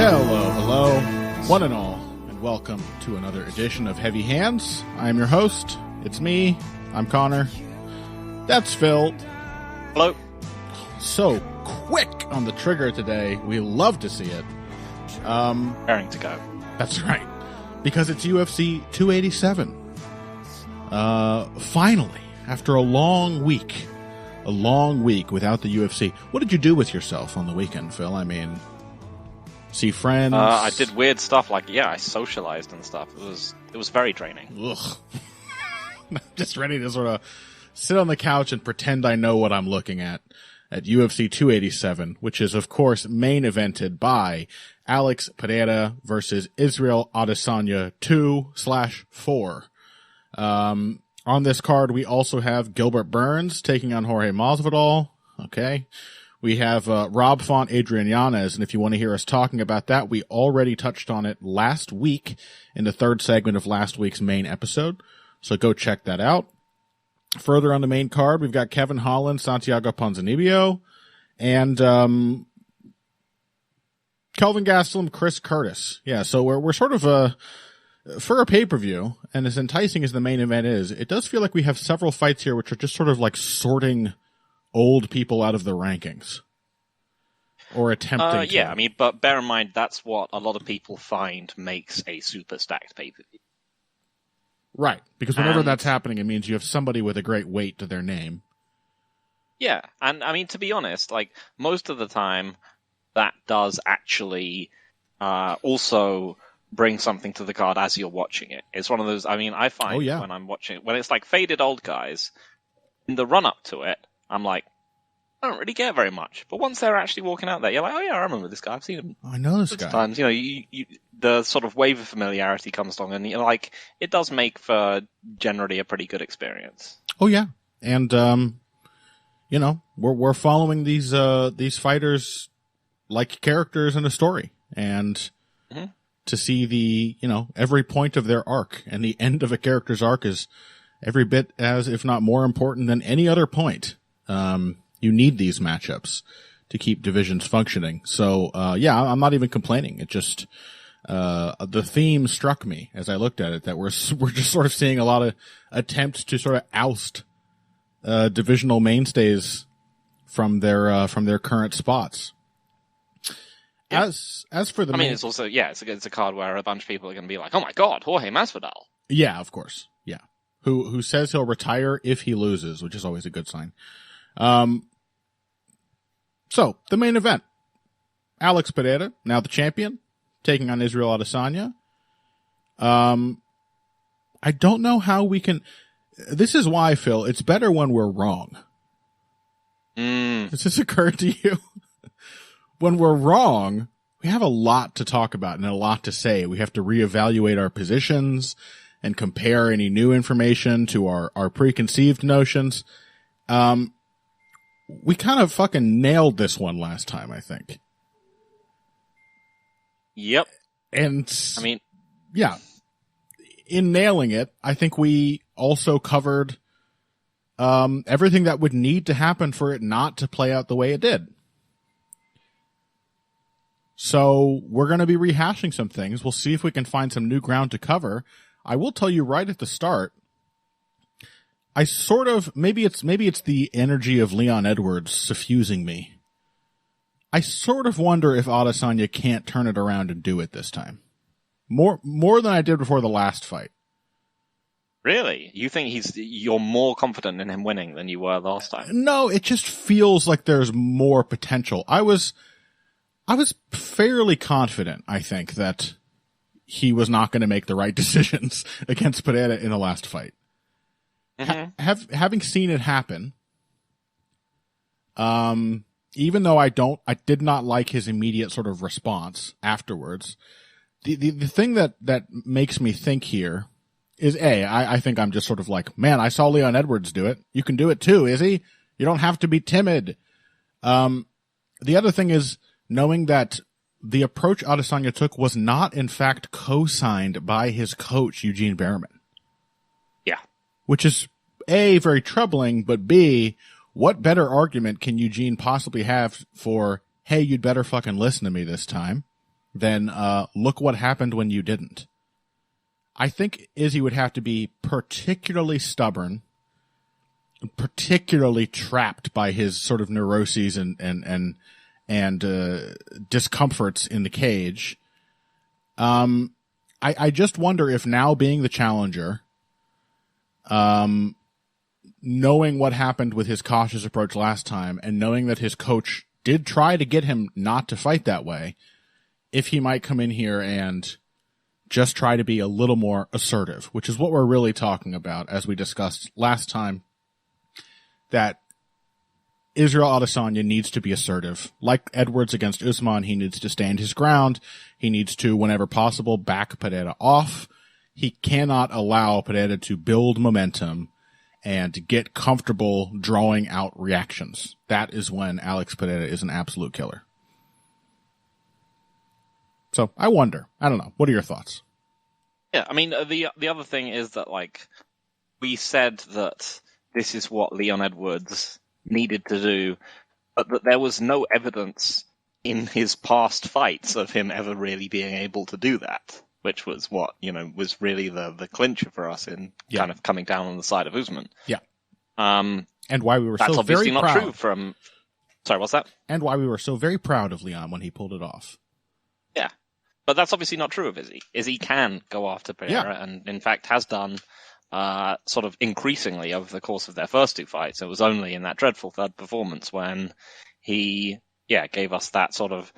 Hello, one and all, and welcome to another edition of Heavy Hands. I am your host. It's me. I'm Connor. That's Phil. Hello. So quick on the trigger today. We love to see it. Preparing to go. That's right. Because it's UFC 287. Finally, after a long week without the UFC. What did you do with yourself on the weekend, Phil? I mean, see friends? I did weird stuff like, I socialized and stuff. It was very draining. Ugh. I'm just ready to sort of sit on the couch and pretend I know what I'm looking at UFC 287, which is, of course, main evented by Alex Pereira versus Israel Adesanya 2/4. On this card, we also have Gilbert Burns taking on Jorge Masvidal. Okay. We have Rob Font, Adrian Yanez, and if you want to hear us talking about that, we already touched on it last week in the third segment of last week's main episode. So go check that out. Further on the main card, we've got Kevin Holland, Santiago Ponzanibio, and Kelvin Gastelum, Chris Curtis. Yeah, so we're sort of for a pay-per-view, and as enticing as the main event is, it does feel like we have several fights here which are just sort of like sorting old people out of the rankings. Or attempting to. Yeah, I mean, but bear in mind, that's what a lot of people find makes a super stacked pay-per-view. Right, because whenever that's happening, it means you have somebody with a great weight to their name. Yeah, and I mean, to be honest, like, most of the time, that does actually also bring something to the card as you're watching it. It's one of those, I mean, I find when I'm watching it, when it's like faded old guys, in the run-up to it, I'm like, I don't really care very much. But once they're actually walking out there, you're like, oh yeah, I remember this guy. I've seen him. I know this guy. Times, you know, the sort of wave of familiarity comes along, and like, it does make for generally a pretty good experience. Oh yeah, and you know, we're following these fighters like characters in a story, and to see the, you know, every point of their arc, and the end of a character's arc is every bit as, if not more important than any other point. You need these matchups to keep divisions functioning. So, yeah, I'm not even complaining. It just, the theme struck me as I looked at it, that we're just sort of seeing a lot of attempts to sort of oust, divisional mainstays from their current spots. Yeah. As for the, I mean, it's also, it's a card where a bunch of people are going to be like, oh my god, Jorge Masvidal. Yeah, of course. Yeah. Who says he'll retire if he loses, which is always a good sign. So, the main event. Alex Pereira, now the champion, taking on Israel Adesanya. I don't know how we can... This is why, Phil, it's better when we're wrong. Has this occurred to you? When we're wrong, we have a lot to talk about and a lot to say. We have to reevaluate our positions and compare any new information to our preconceived notions. We kind of fucking nailed this one last time, I think. Yep. And I mean, yeah, in nailing it, I think we also covered everything that would need to happen for it not to play out the way it did. So we're going to be rehashing some things. We'll see if we can find some new ground to cover. I will tell you right at the start, I sort of, maybe it's the energy of Leon Edwards suffusing me. I sort of wonder if Adesanya can't turn it around and do it this time. More than I did before the last fight. Really? You think you're more confident in him winning than you were last time? No, it just feels like there's more potential. I was fairly confident, I think, that he was not going to make the right decisions against Pereira in the last fight. Having seen it happen, even though I did not like his immediate sort of response afterwards, the thing that makes me think here is I think I'm just sort of like, man, I saw Leon Edwards do it. You can do it too, Izzy. You don't have to be timid. The other thing is knowing that the approach Adesanya took was not, in fact, co-signed by his coach, Eugene Behrman. Yeah. Which is, A, very troubling, but B, what better argument can Eugene possibly have for, hey, you'd better fucking listen to me this time? then look what happened when you didn't. I think Izzy would have to be particularly stubborn, particularly trapped by his sort of neuroses and discomforts in the cage. I just wonder if now being the challenger, knowing what happened with his cautious approach last time and knowing that his coach did try to get him not to fight that way, if he might come in here and just try to be a little more assertive, which is what we're really talking about, as we discussed last time, that Israel Adesanya needs to be assertive. Like Edwards against Usman, he needs to stand his ground. He needs to, whenever possible, back Pereira off. He cannot allow Pereira to build momentum and get comfortable drawing out reactions. That is when Alex Pereira is an absolute killer. So I wonder. I don't know. What are your thoughts? Yeah, I mean, the other thing is that, like, we said that this is what Leon Edwards needed to do, but that there was no evidence in his past fights of him ever really being able to do that, which was what, was really the clincher for us in kind of coming down on the side of Usman. Yeah. And why we were that's so obviously very not proud. true from... Sorry, what's that? And why we were so very proud of Leon when he pulled it off. Yeah. But that's obviously not true of Izzy. Izzy can go after Pereira, and in fact has done sort of increasingly over the course of their first two fights. It was only in that dreadful third performance when he, gave us that sort of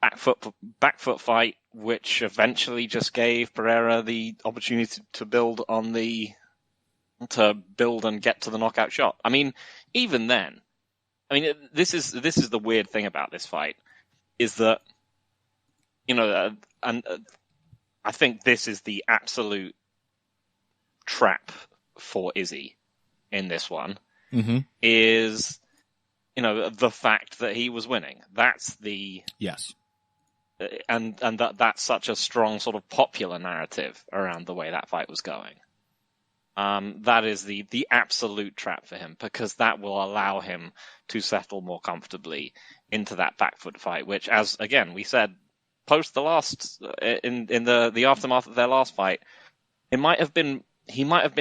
back foot fight, which eventually just gave Pereira the opportunity to build and get to the knockout shot. I mean, even then, this is the weird thing about this fight, is that, and I think this is the absolute trap for Izzy in this one, is, the fact that he was winning. That's the... Yes. And that's such a strong sort of popular narrative around the way that fight was going. That is the absolute trap for him, because that will allow him to settle more comfortably into that back foot fight, which, as again we said, post the last in the aftermath of their last fight, he might have been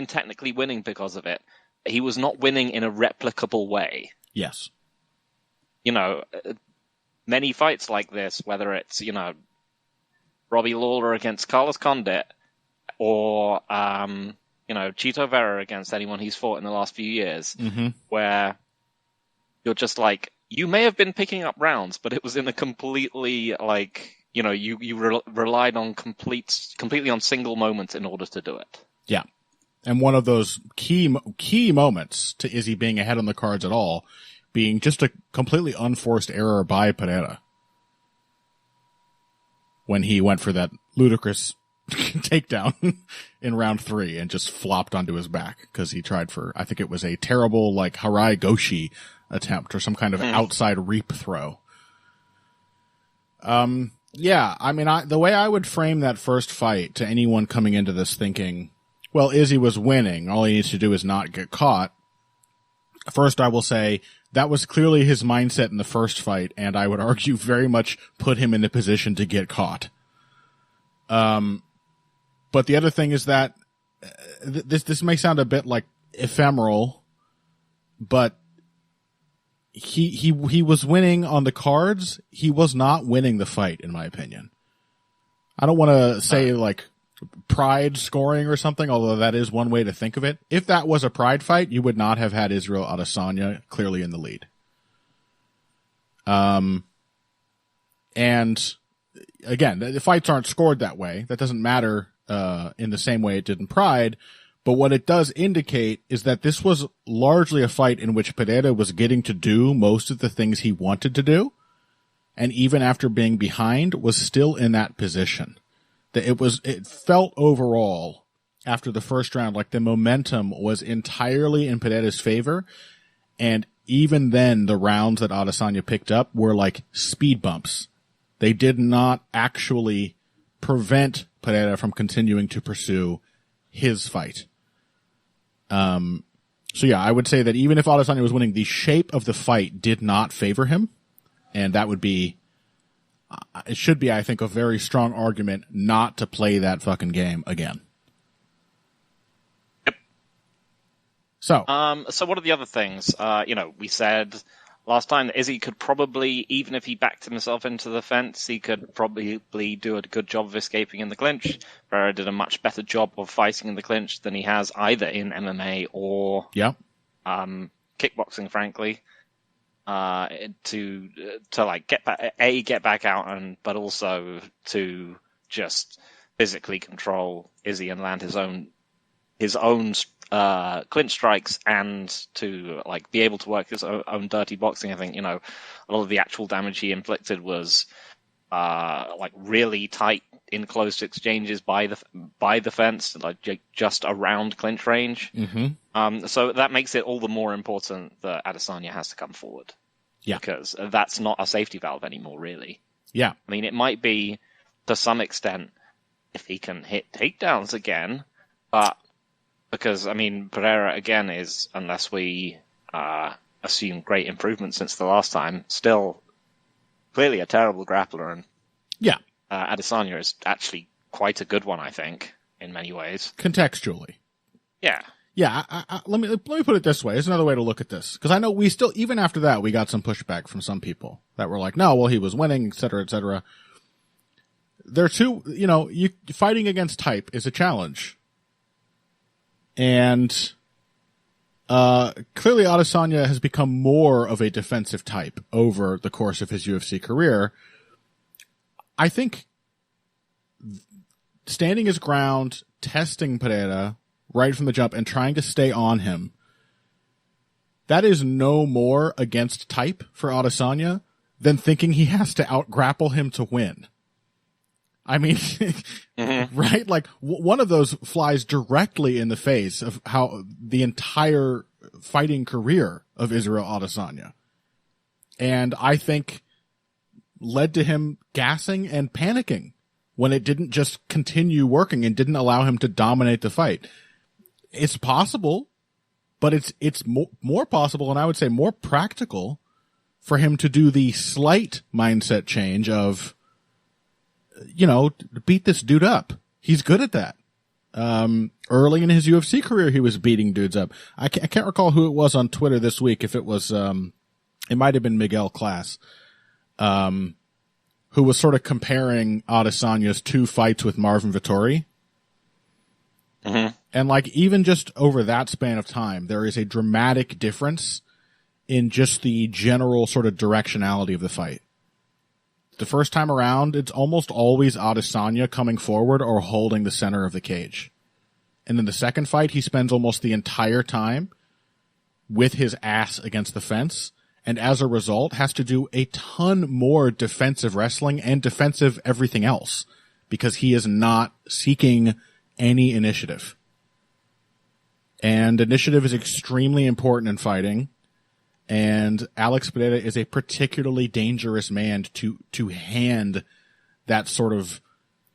technically winning because of it. He was not winning in a replicable way. Yes. Many fights like this, whether it's Robbie Lawler against Carlos Condit, or Chito Vera against anyone he's fought in the last few years, where you're just like, you may have been picking up rounds, but it was in a completely you relied on completely on single moments in order to do it. Yeah. And one of those key moments to Izzy being ahead on the cards at all being just a completely unforced error by Pereira when he went for that ludicrous takedown in round 3 and just flopped onto his back because he tried for, I think it was a terrible Harai Goshi attempt or some kind of outside reap throw. Yeah, the way I would frame that first fight to anyone coming into this thinking, well, Izzy was winning, all he needs to do is not get caught. First, I will say that was clearly his mindset in the first fight, and I would argue very much put him in the position to get caught. But the other thing is that this may sound a bit like ephemeral, but he was winning on the cards. He was not winning the fight, in my opinion. I don't want to say pride scoring or something, although that is one way to think of it. If that was a pride fight, you would not have had Israel Adesanya clearly in the lead. And again, the fights aren't scored that way. That doesn't matter in the same way it did in Pride. But what it does indicate is that this was largely a fight in which Pereira was getting to do most of the things he wanted to do. And even after being behind, was still in that position. That it felt overall after the first round like the momentum was entirely in Pereira's favor. And even then, the rounds that Adesanya picked up were like speed bumps. They did not actually prevent Pereira from continuing to pursue his fight. So yeah, I would say that even if Adesanya was winning, the shape of the fight did not favor him. And that would be, it should be, I think, a very strong argument not to play that fucking game again. Yep. So what are the other things? We said last time that Izzy could probably, even if he backed himself into the fence, he could probably do a good job of escaping in the clinch. Pereira did a much better job of fighting in the clinch than he has either in MMA or kickboxing, frankly. To like get back out, but also to just physically control Izzy and land his own clinch strikes, and to like be able to work his own dirty boxing. I think a lot of the actual damage he inflicted was like really tight, enclosed exchanges by the fence, like just around clinch range. Mm-hmm. So that makes it all the more important that Adesanya has to come forward. Yeah, because that's not a safety valve anymore, really. Yeah, I mean, it might be to some extent if he can hit takedowns again, but because Pereira again is, unless we assume great improvement since the last time, still clearly a terrible grappler, and Adesanya is actually quite a good one, I think, in many ways. Contextually. Yeah. Yeah, let me put it this way. There's another way to look at this. Because I know we still, even after that, we got some pushback from some people that were like, no, well, he was winning, et cetera, et cetera. There are two, fighting against type is a challenge. And clearly Adesanya has become more of a defensive type over the course of his UFC career. I think standing his ground, testing Pereira right from the jump and trying to stay on him, that is no more against type for Adesanya than thinking he has to out-grapple him to win. I mean, mm-hmm. Right? Like, one of those flies directly in the face of how the entire fighting career of Israel Adesanya. And I think led to him gassing and panicking when it didn't just continue working and didn't allow him to dominate the fight. It's possible, but it's more possible, and I would say more practical, for him to do the slight mindset change of, beat this dude up. He's good at that. Early in his UFC career, he was beating dudes up. I can't recall who it was on Twitter this week. If it was, it might have been Miguel Class, who was sort of comparing Adesanya's 2 fights with Marvin Vettori. Mm-hmm. And like, even just over that span of time, there is a dramatic difference in just the general sort of directionality of the fight. The first time around, it's almost always Adesanya coming forward or holding the center of the cage. And then the second fight, he spends almost the entire time with his ass against the fence, and as a result has to do a ton more defensive wrestling and defensive everything else, because he is not seeking any initiative. And initiative is extremely important in fighting. And Alex Pereira is a particularly dangerous man to hand that sort of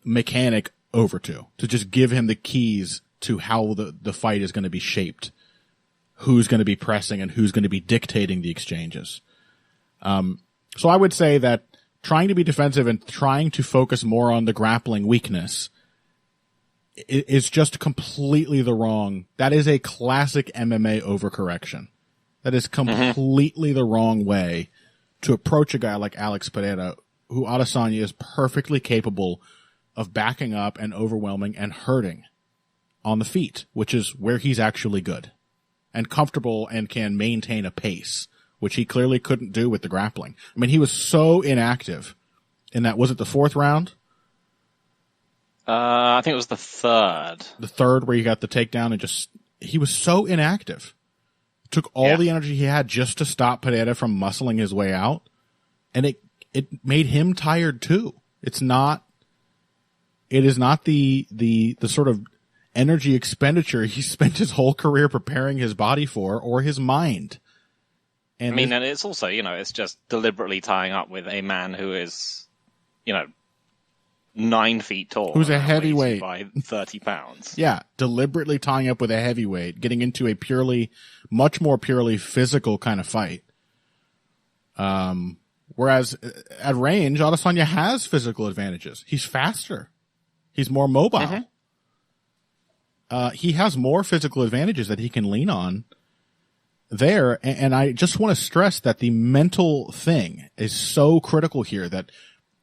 mechanic over to just give him the keys to how the fight is going to be shaped, who's going to be pressing and who's going to be dictating the exchanges. So I would say that trying to be defensive and trying to focus more on the grappling weakness is just completely that is a classic MMA overcorrection. That is completely the wrong way to approach a guy like Alex Pereira, who Adesanya is perfectly capable of backing up and overwhelming and hurting on the feet, which is where he's actually good and comfortable and can maintain a pace, which he clearly couldn't do with the grappling. I mean, he was so inactive in that, was it the 4th round? I think it was the 3rd. The 3rd, where you got the takedown, and he was so inactive. Took all the energy he had just to stop Pereira from muscling his way out, and it made him tired too. It is not the sort of energy expenditure he spent his whole career preparing his body for, or his mind. And and it's also, it's just deliberately tying up with a man who is, 9 feet tall. Who's a heavyweight by 30 pounds. Yeah, deliberately tying up with a heavyweight, getting into a much more purely physical kind of fight. Whereas at range, Adesanya has physical advantages. He's faster. He's more mobile. He has more physical advantages that he can lean on there. And I just want to stress that the mental thing is so critical here, that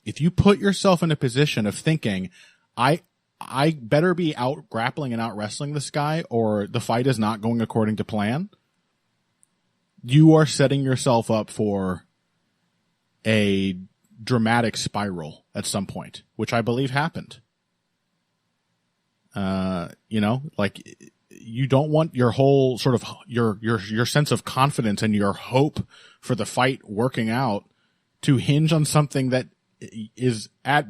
if you put yourself in a position of thinking, I better be out grappling and out wrestling this guy, or the fight is not going according to plan, you are setting yourself up for a dramatic spiral at some point, which I believe happened. Like, you don't want your whole sort of your sense of confidence and your hope for the fight working out to hinge on something that is at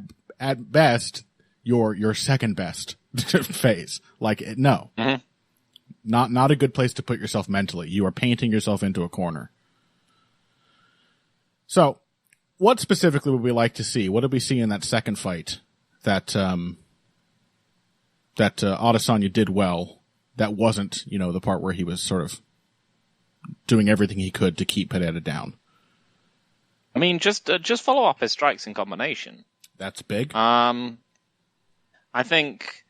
best your second best phase. Like, no, not a good place to put yourself mentally. You are painting yourself into a corner. So, what specifically would we like to see? What did we see in that second fight that Adesanya did well? That wasn't, the part where he was sort of doing everything he could to keep Pereira down. I mean, just follow up his strikes in combination. That's big. I think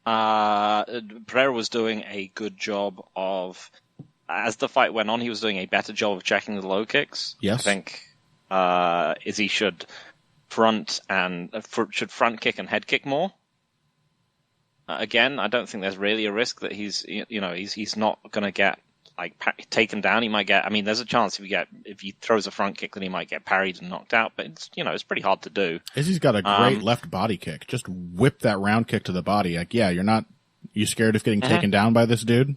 Pereira was doing a good job of, as the fight went on, he was doing a better job of checking the low kicks. Yes. I think Izzy should front kick and head kick more. Again, I don't think there's really a risk that he's not going to get taken down. He might get. I mean, there's a chance if he throws a front kick, that he might get parried and knocked out. But it's pretty hard to do. Izzy's got a great left body kick. Just whip that round kick to the body. Like, yeah, you scared of getting taken down by this dude?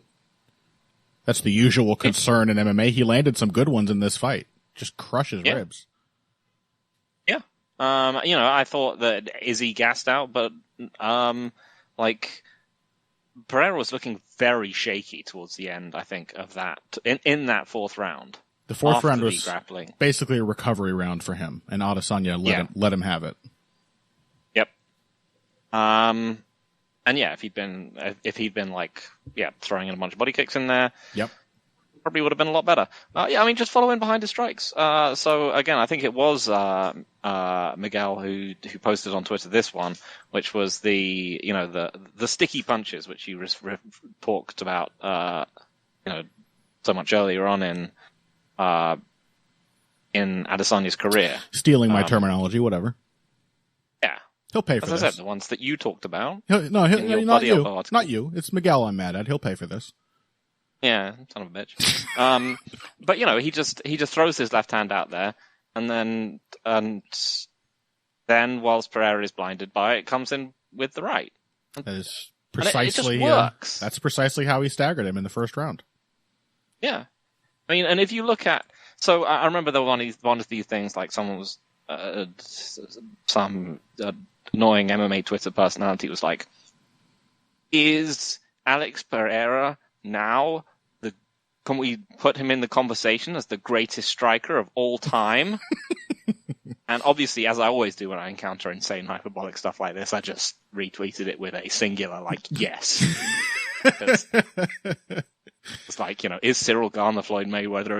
That's the usual concern in MMA. He landed some good ones in this fight. Just crushes ribs. Yeah. I thought that Izzy gassed out, but Pereira was looking very shaky towards the end, I think, of that in that fourth round. The fourth round was grappling. Basically a recovery round for him, and Adesanya let him have it. Yep. And yeah, if he'd been throwing in a bunch of body kicks in there, probably would have been a lot better. Just follow in behind his strikes. So again, I think it was Miguel who posted on Twitter this one, which was the sticky punches, which you talked about so much earlier on in Adesanya's career. Stealing my terminology, whatever. Yeah, he'll pay for this. As I said, the ones that you talked about. Not you. It's Miguel I'm mad at. He'll pay for this. Yeah, son of a bitch. But he just throws his left hand out there, and then whilst Pereira is blinded by it, comes in with the right. That is precisely. It just works. That's precisely how he staggered him in the first round. Yeah, I mean, and if you look at, so I remember there was one of these things, like someone was some annoying MMA Twitter personality was like, "Is Alex Pereira now? Can we put him in the conversation as the greatest striker of all time?" And obviously, as I always do when I encounter insane hyperbolic stuff like this, I just retweeted it with a singular, yes. It's like, is Cyril Gahn the Floyd Mayweather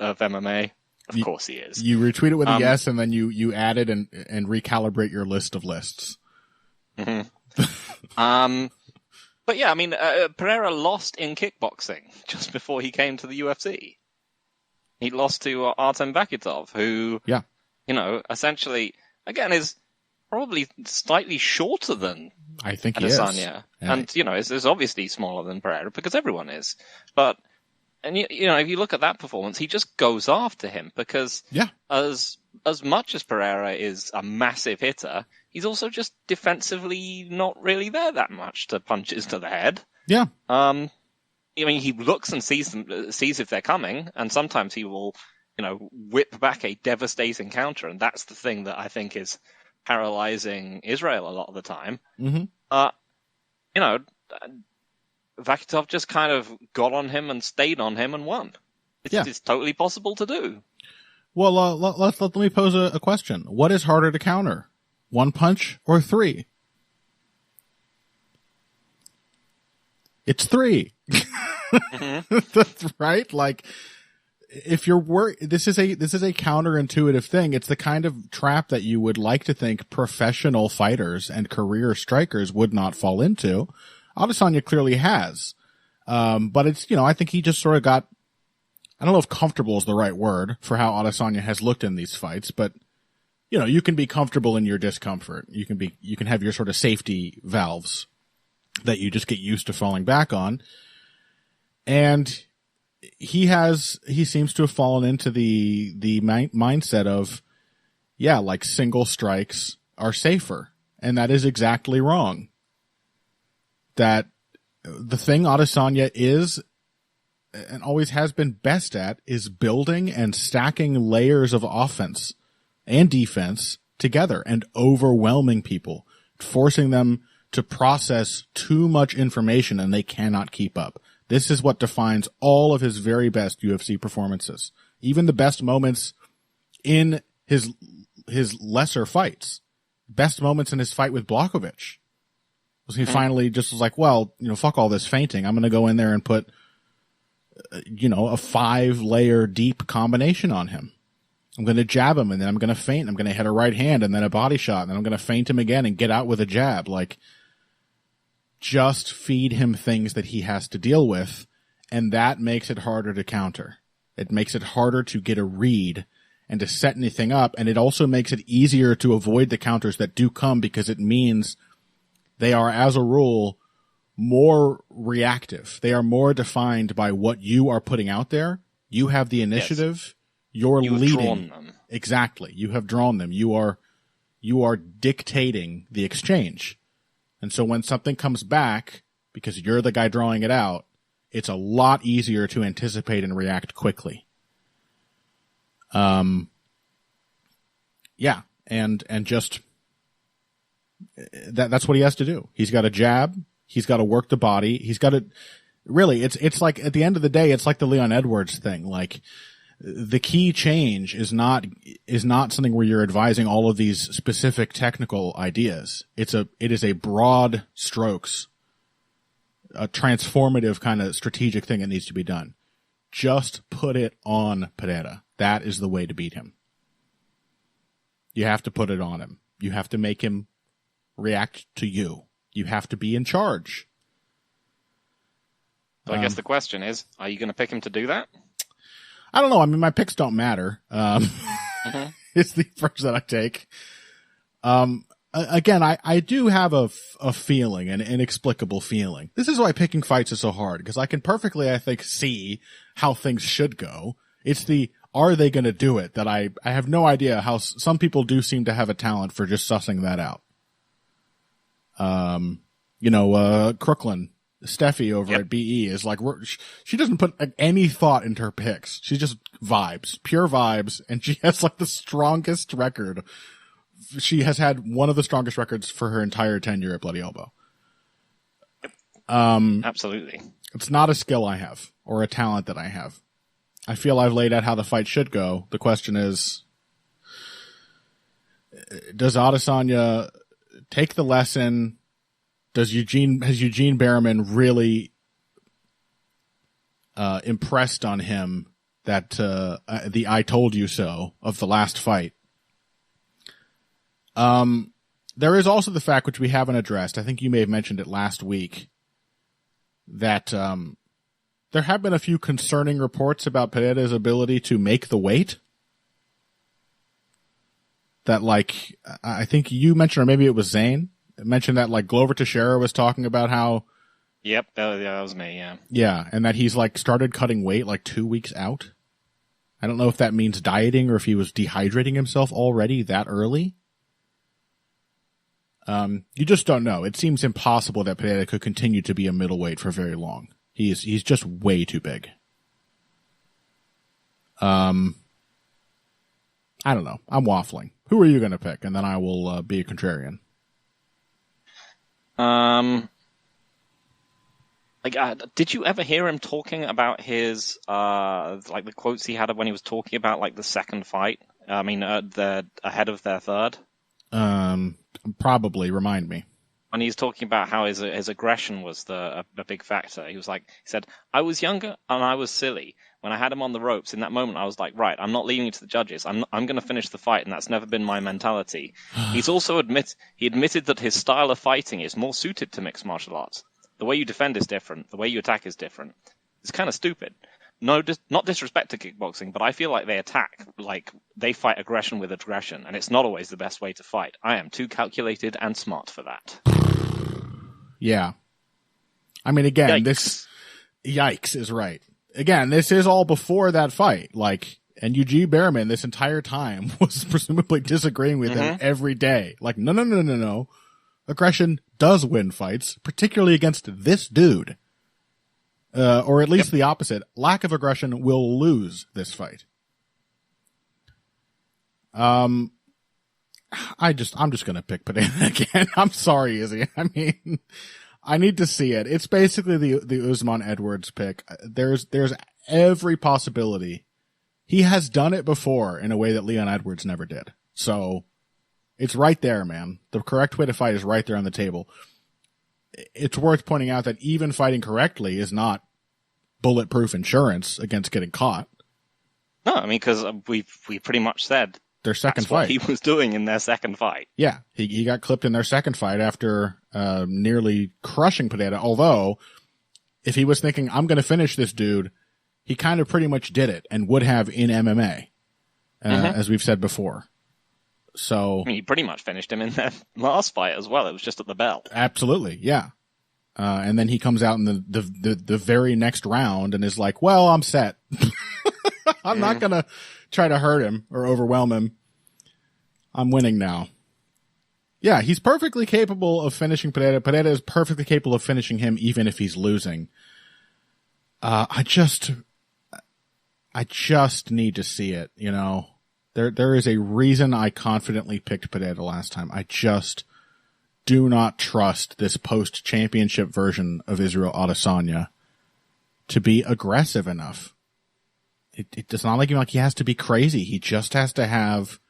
of MMA? Of course he is. You retweet it with a yes, and then you add it and recalibrate your list of lists. Mm-hmm. But yeah, I mean, Pereira lost in kickboxing just before he came to the UFC. He lost to Artem Bakitov, who, essentially, again, is probably slightly shorter than I think Adesanya. And is obviously smaller than Pereira, because everyone is. But, if you look at that performance, he just goes after him, because as much as Pereira is a massive hitter, he's also just defensively not really there that much to punches to the head. Yeah. He looks and sees if they're coming, and sometimes he will, whip back a devastating counter, and that's the thing that I think is paralyzing Israel a lot of the time. Mm-hmm. Vakitov just kind of got on him and stayed on him and won. It's totally possible to do. Well, let me pose a question. What is harder to counter? 1 punch or 3? It's 3. Mm-hmm. That's right. if you're this is a counterintuitive thing. It's the kind of trap that you would like to think professional fighters and career strikers would not fall into. Adesanya clearly has. But it's, I think he just sort of got, I don't know if comfortable is the right word for how Adesanya has looked in these fights, but you can be comfortable in your discomfort. You can have your sort of safety valves that you just get used to falling back on. And he seems to have fallen into the mindset of, like single strikes are safer. And that is exactly wrong. That the thing Adesanya is and always has been best at is building and stacking layers of offense and defense together and overwhelming people, forcing them to process too much information and they cannot keep up. This is what defines all of his very best UFC performances. Even the best moments in his lesser fights. Best moments in his fight with Blachowicz. He finally just was like, well, fuck all this feinting. I'm going to go in there and put, a 5-layer deep combination on him. I'm going to jab him and then I'm going to feint. I'm going to hit a right hand and then a body shot and then I'm going to feint him again and get out with a jab. Like, just feed him things that he has to deal with, and that makes it harder to counter. It makes it harder to get a read and to set anything up, and it also makes it easier to avoid the counters that do come because it means they are, as a rule, more reactive. They are more defined by what you are putting out there. You have the initiative. Yes. You're leading. Drawn them. Exactly. You have drawn them. You are dictating the exchange. And so when something comes back, because you're the guy drawing it out, it's a lot easier to anticipate and react quickly. And just that's what he has to do. He's got to jab. He's got to work the body. He's got to really. It's like at the end of the day, it's like the Leon Edwards thing. Like the key change is not something where you're advising all of these specific technical ideas. It is a broad strokes, a transformative kind of strategic thing that needs to be done. Just put it on Pereira. That is the way to beat him. You have to put it on him. You have to make him react to you. You have to be in charge. So I guess the question is, are you going to pick him to do that? I don't know. I mean, my picks don't matter. It's the approach that I take. Again, I do have a feeling, an inexplicable feeling. This is why picking fights is so hard, because I can perfectly, I think, see how things should go. It's are they going to do it that I have no idea how some people do seem to have a talent for just sussing that out. Crooklyn, Steffi over at BE is like, she doesn't put any thought into her picks. She just vibes, pure vibes, and she has like the strongest record. She has had one of the strongest records for her entire tenure at Bloody Elbow. Absolutely. It's not a skill I have or a talent that I have. I feel I've laid out how the fight should go. The question is, does Adesanya take the lesson? Has Eugene Berriman really impressed on him that the "I told you so" of the last fight? There is also the fact, which we haven't addressed, I think you may have mentioned it last week, that there have been a few concerning reports about Pereira's ability to make the weight. That, like, I think you mentioned, or maybe it was Zane, mentioned that, like, Glover Teixeira was talking about how... Yep, that was me, yeah. Yeah, and that he's, like, started cutting weight, like, 2 weeks out. I don't know if that means dieting or if he was dehydrating himself already that early. You just don't know. It seems impossible that Pereira could continue to be a middleweight for very long. He's just way too big. I don't know. I'm waffling. Who are you going to pick? And then I will be a contrarian. Did you ever hear him talking about his the quotes he had when he was talking about like the second fight? I mean, ahead of their third. Probably. Remind me. When he's talking about how his aggression was a big factor, he said, "I was younger and I was silly. when I had him on the ropes, in that moment, I was like, right, I'm not leaving it to the judges. I'm going to finish the fight, and that's never been my mentality. He's also admitted that his style of fighting is more suited to mixed martial arts. The way you defend is different. The way you attack is different. It's kind of stupid. No, not disrespect to kickboxing, but I feel like they attack, like they fight aggression with aggression, and it's not always the best way to fight. I am too calculated and smart for that. Yeah. I mean, again, yikes is right. Again, this is all before that fight. Like, and Eugene Behrman this entire time was presumably disagreeing with him every day. Like, no. Aggression does win fights, particularly against this dude. Or at least the opposite. Lack of aggression will lose this fight. I'm just gonna pick Pereira again. I'm sorry, Izzy. I mean, I need to see it. It's basically the Usman Edwards pick. There's every possibility. He has done it before in a way that Leon Edwards never did. So it's right there, man. The correct way to fight is right there on the table. It's worth pointing out that even fighting correctly is not bulletproof insurance against getting caught. No, I mean, because we pretty much said their second that's fight. What he was doing in their second fight. Yeah, he got clipped in their second fight after nearly crushing Pereira. Although, if he was thinking, I'm going to finish this dude, he kind of pretty much did it and would have in MMA, as we've said before. So I mean, he pretty much finished him in their last fight as well. It was just at the bell. Absolutely, yeah. And then he comes out in the very next round and is like, well, I'm set. I'm not going to try to hurt him or overwhelm him. I'm winning now. Yeah, he's perfectly capable of finishing Pereira. Pereira is perfectly capable of finishing him even if he's losing. I just need to see it, you know. There is a reason I confidently picked Pereira last time. I just do not trust this post-championship version of Israel Adesanya to be aggressive enough. It does not like he has to be crazy. He just has to have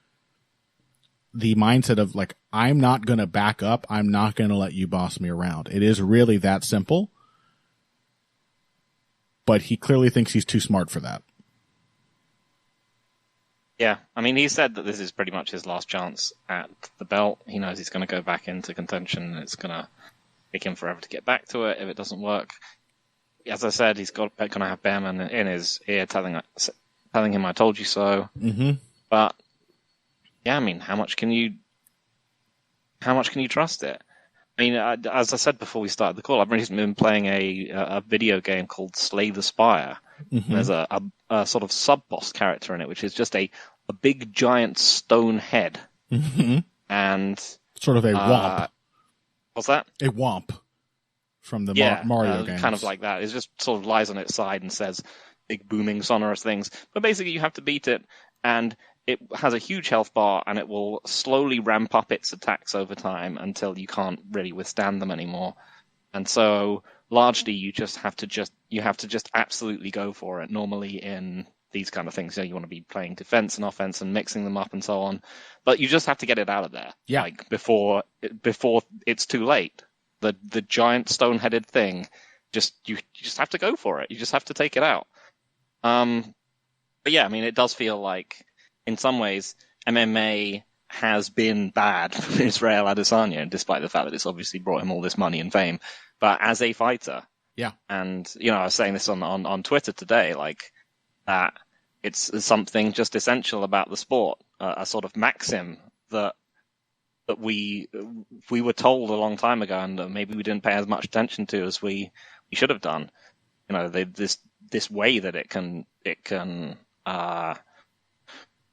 the mindset of like, I'm not going to back up. I'm not going to let you boss me around. It is really that simple. But he clearly thinks he's too smart for that. Yeah, I mean, he said that this is pretty much his last chance at the belt. He knows he's going to go back into contention, and it's going to take him forever to get back to it if it doesn't work. As I said, he's going to have Behrman in his ear telling him, "I told you so." Mm-hmm. But yeah, I mean, how much can you trust it? I mean, as I said before we started the call, I've recently been playing a video game called Slay the Spire. Mm-hmm. There's a sort of sub-boss character in it, which is just a big giant stone head. Mm-hmm. And sort of a womp. What's that? A womp from the Mario games. Kind of like that. It just sort of lies on its side and says big booming sonorous things. But basically you have to beat it, and it has a huge health bar, and it will slowly ramp up its attacks over time until you can't really withstand them anymore. And so largely you have to just absolutely go for it. Normally in these kind of things, you want to be playing defense and offense and mixing them up and so on. But you just have to get it out of there. Yeah. Like before it's too late. The giant stone-headed thing, you just have to go for it. You just have to take it out. But yeah, I mean, it does feel like in some ways MMA has been bad for Israel Adesanya, despite the fact that it's obviously brought him all this money and fame. But as a fighter, yeah. And I was saying this on Twitter today, like that it's something just essential about the sport, a sort of maxim that we were told a long time ago, and maybe we didn't pay as much attention to as we should have done. This way that it can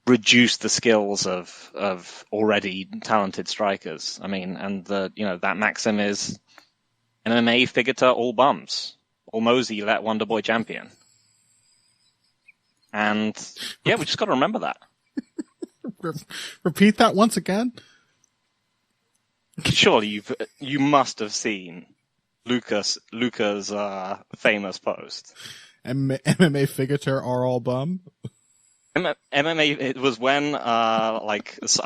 reduce the skills of already talented strikers. I mean, and that maxim is MMA figata all bums, all mosey let Wonder Boy champion. And yeah, we just got to remember that. Repeat that once again. Surely you must have seen Luca's famous post. MMA figata are all bum. MMA. It was when I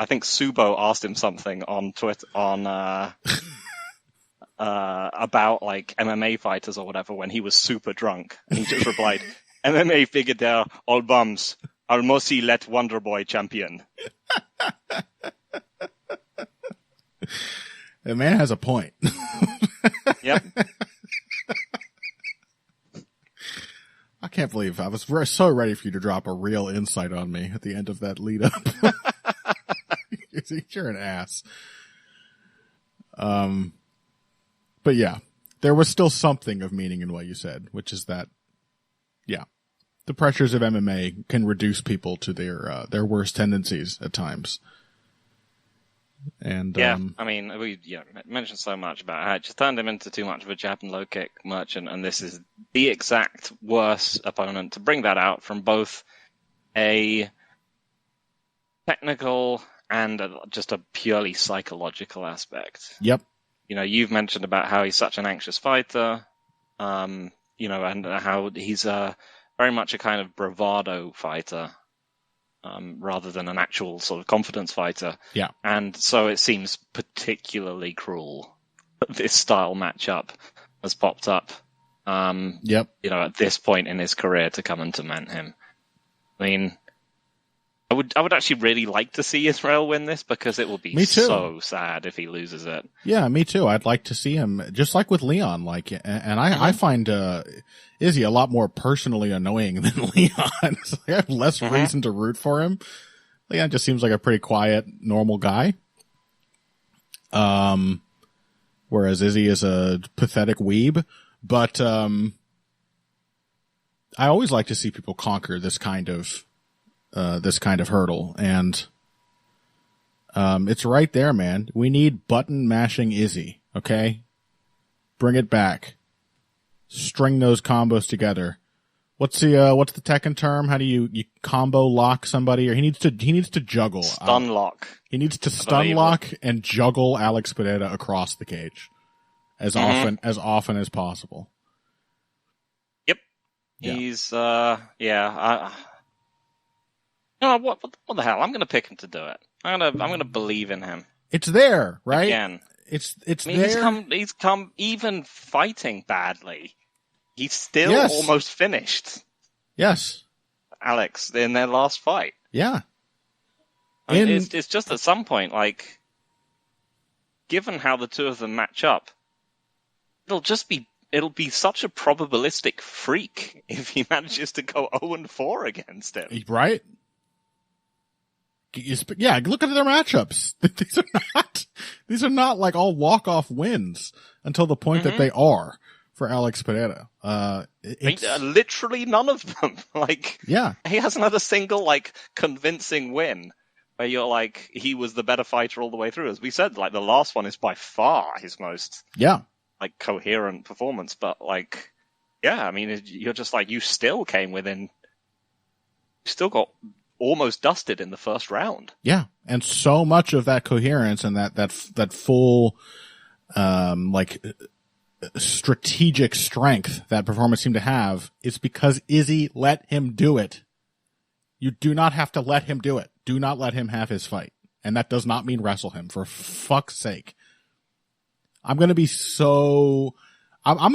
think Subo asked him something on Twitter about like MMA fighters or whatever when he was super drunk, and he just replied, MMA figure there, all bums. Almosi let Wonderboy champion. The man has a point. Yep. I can't believe I was so ready for you to drop a real insight on me at the end of that lead up. You're an ass. But yeah, there was still something of meaning in what you said, which is that, yeah, the pressures of MMA can reduce people to their worst tendencies at times. And yeah, I mean, we mentioned so much about how it just turned him into too much of a jab and low kick merchant, and this is the exact worst opponent to bring that out from both a technical and just a purely psychological aspect. Yep. You've mentioned about how he's such an anxious fighter, and how he's very much a kind of bravado fighter. Rather than an actual sort of confidence fighter. Yeah. And so it seems particularly cruel that this style matchup has popped up. Yep. At this point in his career to come and torment him. I mean, I would actually really like to see Israel win this because it would be so sad if he loses it. Yeah, me too. I'd like to see him just like with Leon, and I find Izzy a lot more personally annoying than Leon. So I have less reason to root for him. Leon just seems like a pretty quiet, normal guy. Whereas Izzy is a pathetic weeb. But I always like to see people conquer this kind of hurdle, and it's right there, man. We need button mashing Izzy, okay? Bring it back. String those combos together. What's the Tekken term? How do you combo lock somebody? Or he needs to juggle. Stun lock. He needs to stun lock and juggle Alex Pereira across the cage as often as possible. Yep. Yeah. He's what the hell? I'm gonna pick him to do it. I'm gonna believe in him. It's there, right? Again. It's there. He's come even fighting badly. He's still almost finished. Yes. Alex in their last fight. Yeah. It's just at some point, like, given how the two of them match up, it'll be such a probabilistic freak if he manages to go 0-4 against him. Right? Yeah, look at their matchups. These are not like all walk-off wins until the point that they are for Alex Pereira. Literally none of them. He hasn't had a single convincing win where you're like, he was the better fighter all the way through. As we said, the last one is by far his most coherent performance. But you're just you still came within. You still got almost dusted in the first round. Yeah, and so much of that coherence and that full strategic strength that performance seemed to have is because Izzy let him do it. You do not have to let him do it. Do not let him have his fight. And that does not mean wrestle him, for fuck's sake. I'm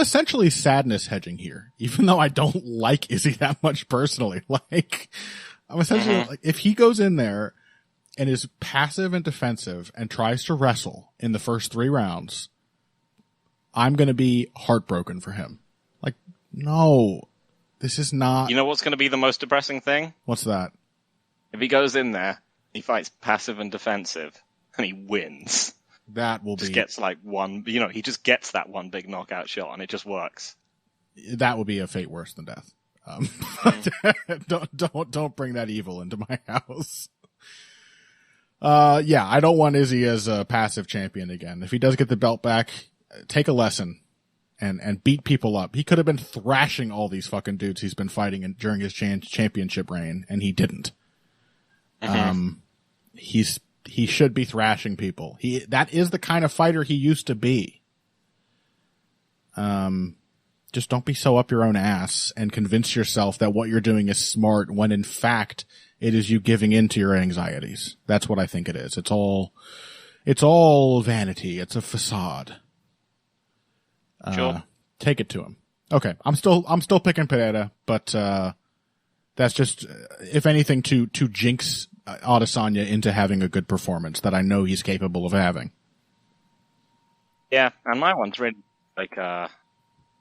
essentially sadness hedging here, even though I don't like Izzy that much personally. I'm essentially if he goes in there and is passive and defensive and tries to wrestle in the first 3 rounds, I'm going to be heartbroken for him. No, this is not. You know what's going to be the most depressing thing? What's that? If he goes in there, he fights passive and defensive, and he wins. That will just gets one, he just gets that one big knockout shot, and it just works. That would be a fate worse than death. Don't bring that evil into my house. I don't want Izzy as a passive champion again. If he does get the belt back, take a lesson and beat people up. He could have been thrashing all these fucking dudes he's been fighting during his championship reign, and he didn't. He should be thrashing people. That is the kind of fighter he used to be. Just don't be so up your own ass and convince yourself that what you're doing is smart when in fact it is you giving in to your anxieties. That's what I think it is. It's all vanity. It's a facade. Sure. Take it to him. Okay. I'm still picking Pereira, but, That's just, if anything, to jinx Adesanya into having a good performance that I know he's capable of having. Yeah, and my one's really like a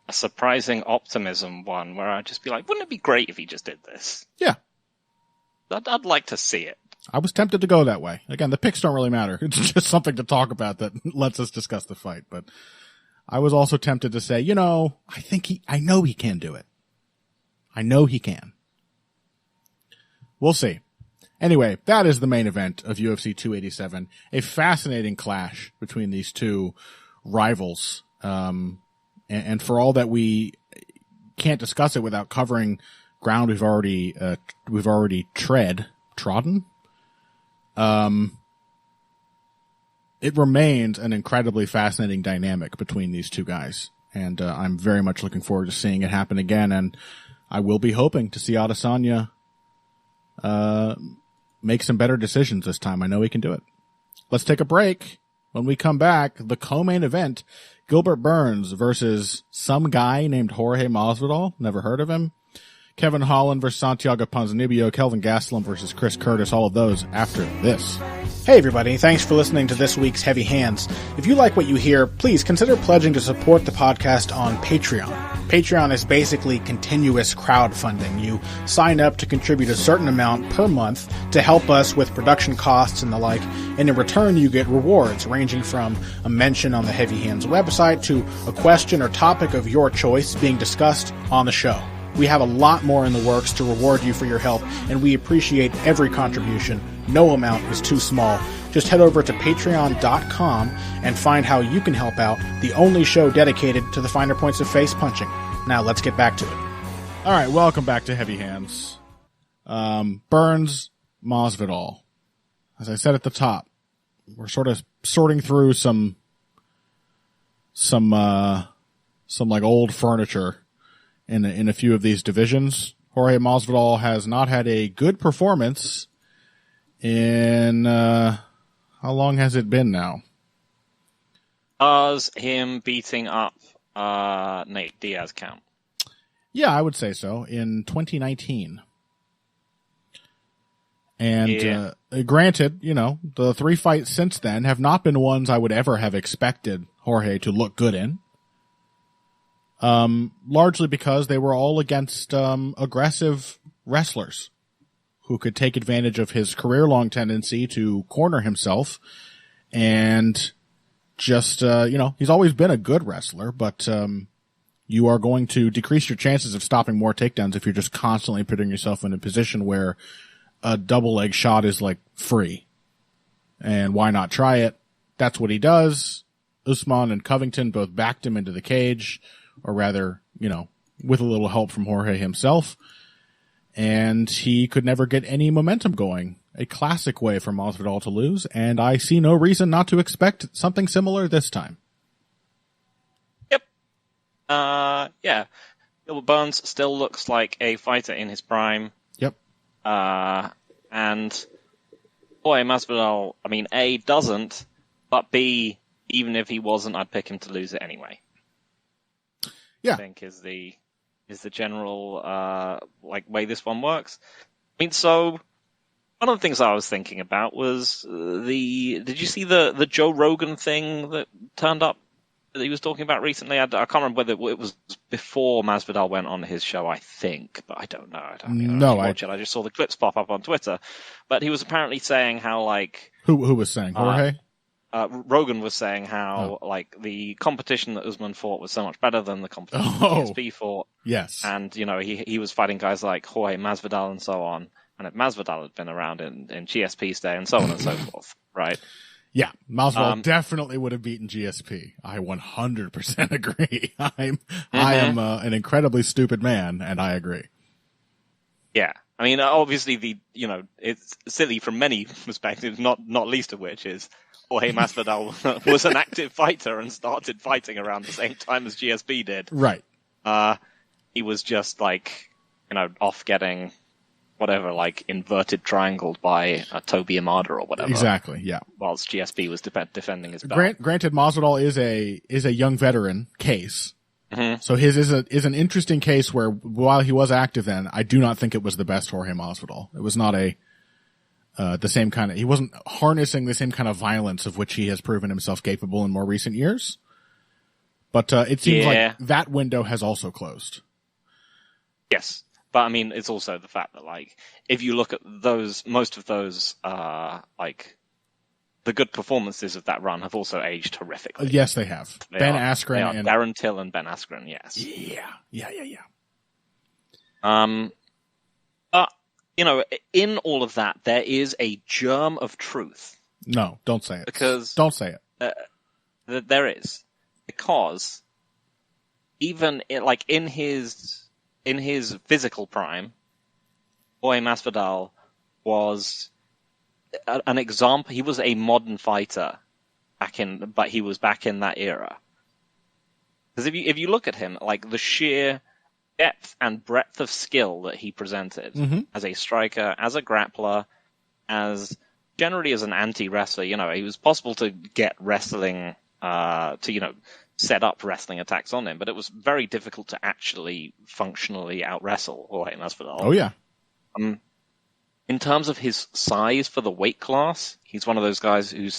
surprising optimism one, where I'd just be like, wouldn't it be great if he just did this? Yeah. I'd like to see it. I was tempted to go that way. Again, the picks don't really matter. It's just something to talk about that lets us discuss the fight. But I was also tempted to say, I know he can do it. I know he can. We'll see. Anyway, that is the main event of UFC 287. A fascinating clash between these two rivals. And for all that we can't discuss it without covering ground we've already trodden. It remains an incredibly fascinating dynamic between these two guys. And I'm very much looking forward to seeing it happen again. And I will be hoping to see Adesanya make some better decisions this time. I know he can do it. Let's take a break. When we come back, the co-main event, Gilbert Burns versus some guy named Jorge Masvidal. Never heard of him. Kevin Holland versus Santiago Ponzanibio, Kelvin Gastelum versus Chris Curtis, all of those after this. Hey everybody, thanks for listening to this week's Heavy Hands. If you like what you hear, please consider pledging to support the podcast on Patreon. Patreon is basically continuous crowdfunding. You sign up to contribute a certain amount per month to help us with production costs and the like, and in return you get rewards ranging from a mention on the Heavy Hands website to a question or topic of your choice being discussed on the show. We have a lot more in the works to reward you for your help, and we appreciate every contribution. No amount is too small. Just head over to patreon.com and find how you can help out, the only show dedicated to the finer points of face punching. Now let's get back to it. All right, welcome back to Heavy Hands. Burns, Masvidal. As I said at the top, we're sort of sorting through some like old furniture in a few of these divisions. Jorge Masvidal has not had a good performance in, how long has it been now? Does him beating up Nate Diaz count? Yeah, I would say so. In 2019. And granted, the 3 fights since then have not been ones I would ever have expected Jorge to look good in. Largely because they were all against aggressive wrestlers who could take advantage of his career-long tendency to corner himself. And just, he's always been a good wrestler, but you are going to decrease your chances of stopping more takedowns if you're just constantly putting yourself in a position where a double leg shot is like free. And why not try it? That's what he does. Usman and Covington both backed him into the cage, or rather, with a little help from Jorge himself. And he could never get any momentum going. A classic way for Masvidal to lose, and I see no reason not to expect something similar this time. Yep. Yeah. Gilbert Burns still looks like a fighter in his prime. Yep. And boy, Masvidal, A, doesn't, but B, even if he wasn't, I'd pick him to lose it anyway. Yeah. I think is the general way this one works. So one of the things I was thinking about was did you see the Joe Rogan thing that turned up that he was talking about recently? I can't remember whether it was before Masvidal went on his show, I think, but I don't know. I don't watch it. I just saw the clips pop up on Twitter. But he was apparently saying how who was saying? Jorge? Rogan was saying how the competition that Usman fought was so much better than the competition that GSP fought. Yes. And, he was fighting guys like Jorge Masvidal and so on. And if Masvidal had been around in GSP's day and so on and so forth, right? Yeah, Masvidal definitely would have beaten GSP. I 100% agree. I am an incredibly stupid man, and I agree. Yeah. Obviously it's silly from many perspectives, not least of which is Jorge Masvidal was an active fighter and started fighting around the same time as GSP did. Right. He was just off getting whatever, inverted triangled by Toby Imada or whatever. Exactly, yeah. Whilst GSP was defending his belt. Granted, Masvidal is a young veteran case, Mm-hmm. So his is an interesting case where while he was active then, I do not think it was the best Jorge Masvidal. It was not the same kind of, he wasn't harnessing the same kind of violence of which he has proven himself capable in more recent years. But it seems like that window has also closed. Yes. But I mean, it's also the fact that, like, if you look at most of those, like, the good performances of that run have also aged horrifically. Yes, they have. Ben Askren and Darren Till and Ben Askren, yes. Yeah. But, you know, in all of that, there is a germ of truth. No, don't say it. Because don't say it. There is. Because even in his physical prime, Jorge Masvidal was an example. He was a modern fighter but he was back in that era. Because if you look at him, like, the sheer depth and breadth of skill that he presented as a striker, as a grappler, generally as an anti-wrestler, you know, it was possible to get wrestling to set up wrestling attacks on him, but it was very difficult to actually functionally out-wrestle Jorge Masvidal. Oh, yeah. In terms of his size for the weight class, he's one of those guys who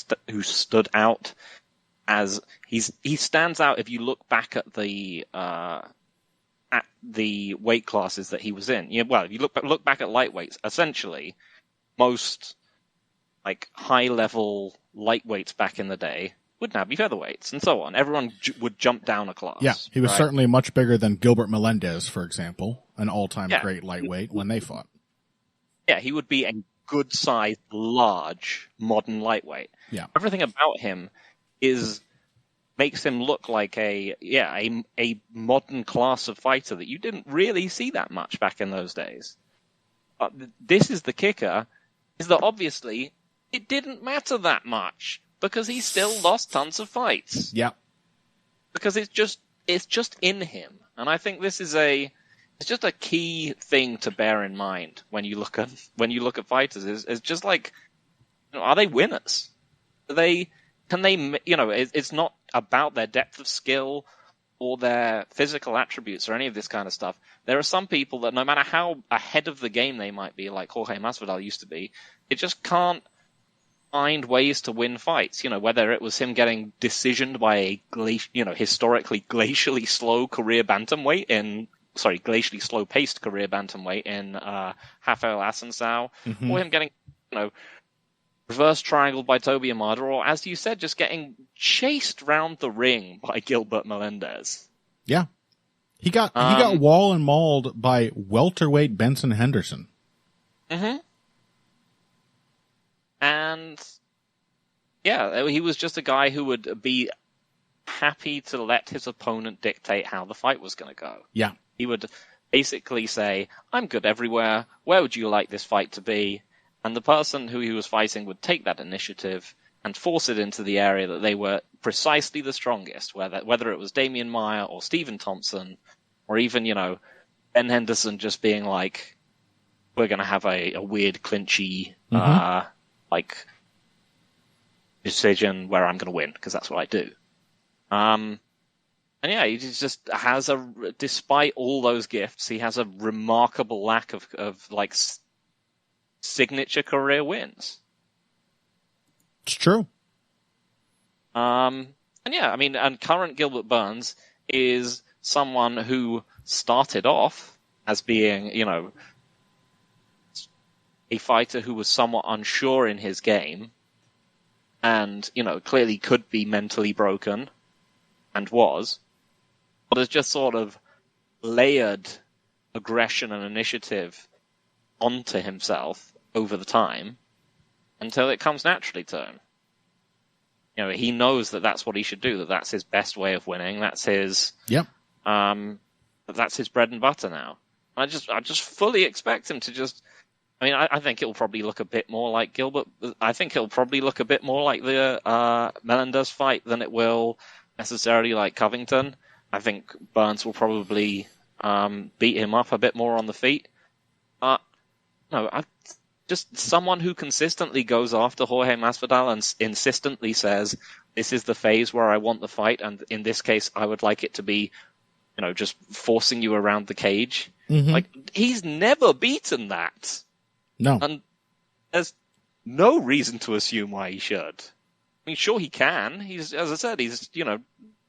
stood out as he stands out if you look back at the weight classes that he was in. If you look back at lightweights, essentially most like high-level lightweights back in the day would now be featherweights, and so on. Everyone would jump down a class. Yeah, he was certainly much bigger than Gilbert Melendez, for example, an all-time great lightweight when they fought. Yeah, he would be a good-sized, large, modern lightweight. Yeah. Everything about him makes him look like a modern class of fighter that you didn't really see that much back in those days. This is the kicker, is that obviously it didn't matter that much, because he still lost tons of fights. Yeah. Because it's just in him. And I think this is it's just a key thing to bear in mind when you look at fighters. It's just like, are they winners? It's not about their depth of skill or their physical attributes or any of this kind of stuff. There are some people that no matter how ahead of the game they might be, like Jorge Masvidal used to be, it just can't find ways to win fights. Whether it was him getting decisioned by a historically glacially slow career bantamweight glacially slow paced career bantamweight in Rafael Assunção, or him getting reverse triangled by Toby Amada, or as you said, just getting chased round the ring by Gilbert Melendez. Yeah, he got wall and mauled by welterweight Benson Henderson. And yeah, he was just a guy who would be happy to let his opponent dictate how the fight was going to go. Yeah. He would basically say, I'm good everywhere. Where would you like this fight to be? And the person who he was fighting would take that initiative and force it into the area that they were precisely the strongest, whether it was Damian Maia or Stephen Thompson, or even, Ben Henderson just being like, we're going to have a weird clinchy decision where I'm going to win, because that's what I do. And yeah, he just has despite all those gifts, he has a remarkable lack of signature career wins. It's true. And yeah, I mean, and current Gilbert Burns is someone who started off as being, a fighter who was somewhat unsure in his game and, clearly could be mentally broken and was, but has just sort of layered aggression and initiative onto himself over the time until it comes naturally to him. He knows that that's what he should do, that that's his best way of winning, that's his that's his bread and butter now. I just fully expect him to just, I think it'll probably look a bit more like Gilbert. I think it'll probably look a bit more like the Melendez fight than it will necessarily like Covington. I think Burns will probably beat him up a bit more on the feet. Just someone who consistently goes after Jorge Masvidal and insistently says, this is the phase where I want the fight, and in this case, I would like it to be just forcing you around the cage. Mm-hmm. Like, he's never beaten that. No. And there's no reason to assume why he should. I mean, sure, he can. He's, as I said, he's,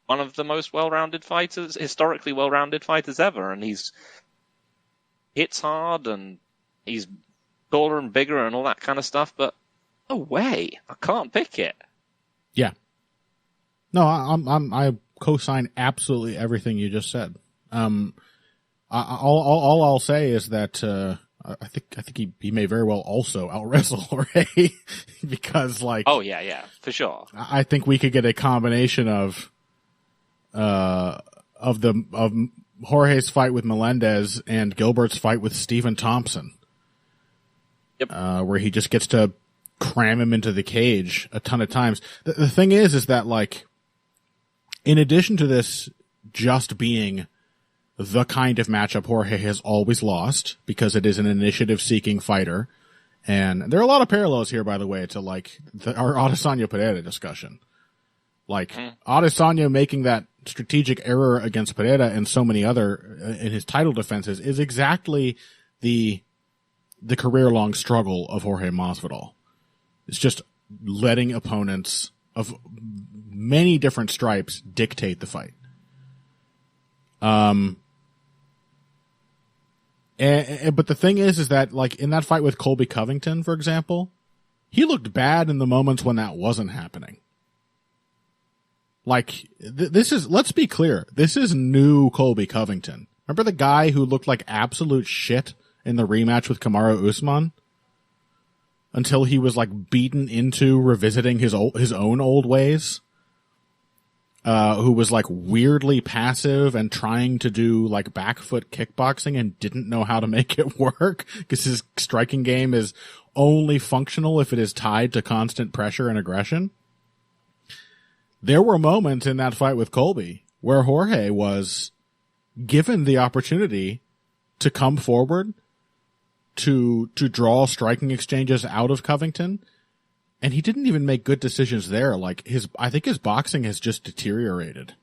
one of the most well-rounded fighters, historically well-rounded fighters ever, and he's hits hard, and he's taller and bigger and all that kind of stuff, but no way. I can't pick it. Yeah. No, I co-sign absolutely everything you just said. All I'll say is that I think he may very well also out-wrestle Jorge because, like, oh yeah, for sure. I think we could get a combination of Jorge's fight with Melendez and Gilbert's fight with Stephen Thompson. Yep. Where he just gets to cram him into the cage a ton of times. The thing is that, like, in addition to this just being the kind of matchup Jorge has always lost, because it is an initiative-seeking fighter, and there are a lot of parallels here, by the way, to, like, our Adesanya Pereira discussion. Like, Adesanya making that strategic error against Pereira and so many other in his title defenses is exactly the career-long struggle of Jorge Masvidal. It's just letting opponents of many different stripes dictate the fight. But the thing is that, like, in that fight with Colby Covington, for example, he looked bad in the moments when that wasn't happening. Like, let's be clear, this is new Colby Covington. Remember the guy who looked like absolute shit in the rematch with Kamaru Usman? Until he was, like, beaten into revisiting his own old ways? Who was, like, weirdly passive and trying to do, like, back foot kickboxing and didn't know how to make it work because his striking game is only functional if it is tied to constant pressure and aggression. There were moments in that fight with Colby where Jorge was given the opportunity to come forward, to draw striking exchanges out of Covington, and he didn't even make good decisions there. Like, I think his boxing has just deteriorated.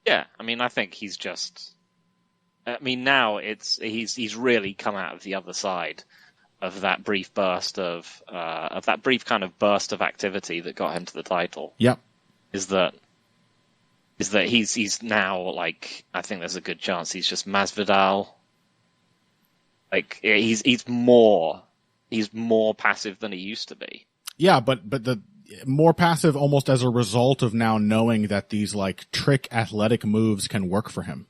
Yeah, I mean, I think he's just. I mean, now he's really come out of the other side of that brief burst of that brief kind of burst of activity that got him to the title. Yep. Is that he's now, like, I think there's a good chance he's just Masvidal. Like, he's more passive than he used to be. Yeah, but the more passive almost as a result of now knowing that these, like, trick athletic moves can work for him.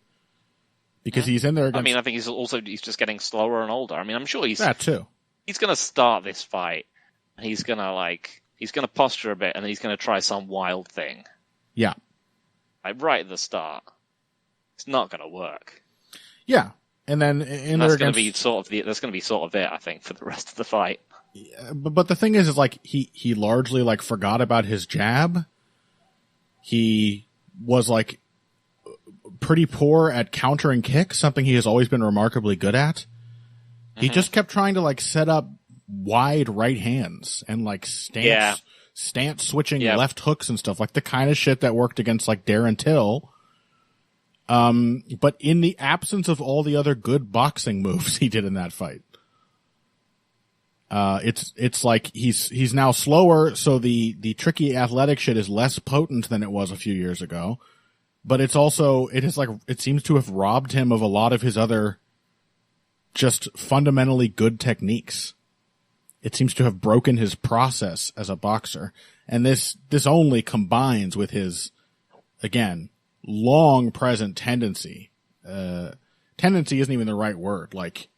Because he's in there against... I mean, I think he's just getting slower and older. I mean, I'm sure that too. He's going to start this fight, and he's going to posture a bit, and then he's going to try some wild thing. Yeah. Like, right at the start. It's not going to work. Yeah. And then that's going to be sort of it, I think, for the rest of the fight. Yeah, but the thing is like, he largely, like, forgot about his jab. He was, like, pretty poor at countering kicks, something he has always been remarkably good at. He just kept trying to, like, set up wide right hands and, like, stance switching left hooks and stuff, like the kind of shit that worked against, like, Darren Till. But in the absence of all the other good boxing moves he did in that fight. It's like he's now slower, so the tricky athletic shit is less potent than it was a few years ago. But it seems to have robbed him of a lot of his other just fundamentally good techniques. It seems to have broken his process as a boxer. And this only combines with his, again, long present tendency. Tendency isn't even the right word. Like,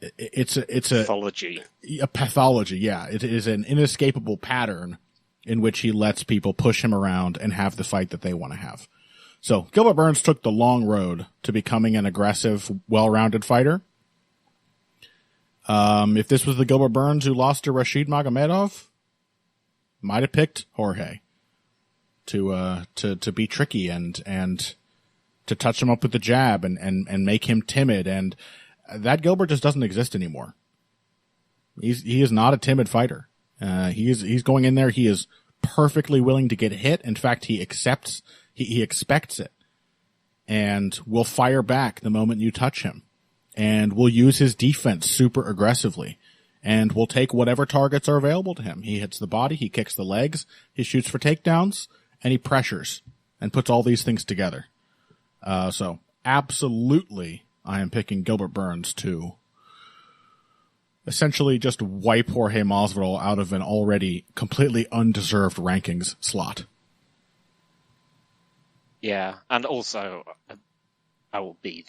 it's a pathology. A pathology, yeah. It is an inescapable pattern in which he lets people push him around and have the fight that they want to have. So Gilbert Burns took the long road to becoming an aggressive, well-rounded fighter. If this was the Gilbert Burns who lost to Rashid Magomedov, might have picked Jorge to be tricky and to touch him up with the jab and make him timid. And that Gilbert just doesn't exist anymore. He is not a timid fighter. He's going in there. He is perfectly willing to get hit. In fact, he expects it. and will fire back the moment you touch him, and will use his defense super aggressively, and will take whatever targets are available to him. He hits the body, he kicks the legs, he shoots for takedowns, and he pressures and puts all these things together. So absolutely, I am picking Gilbert Burns to essentially just wipe Jorge Masvidal out of an already completely undeserved rankings slot. Yeah, and also I will be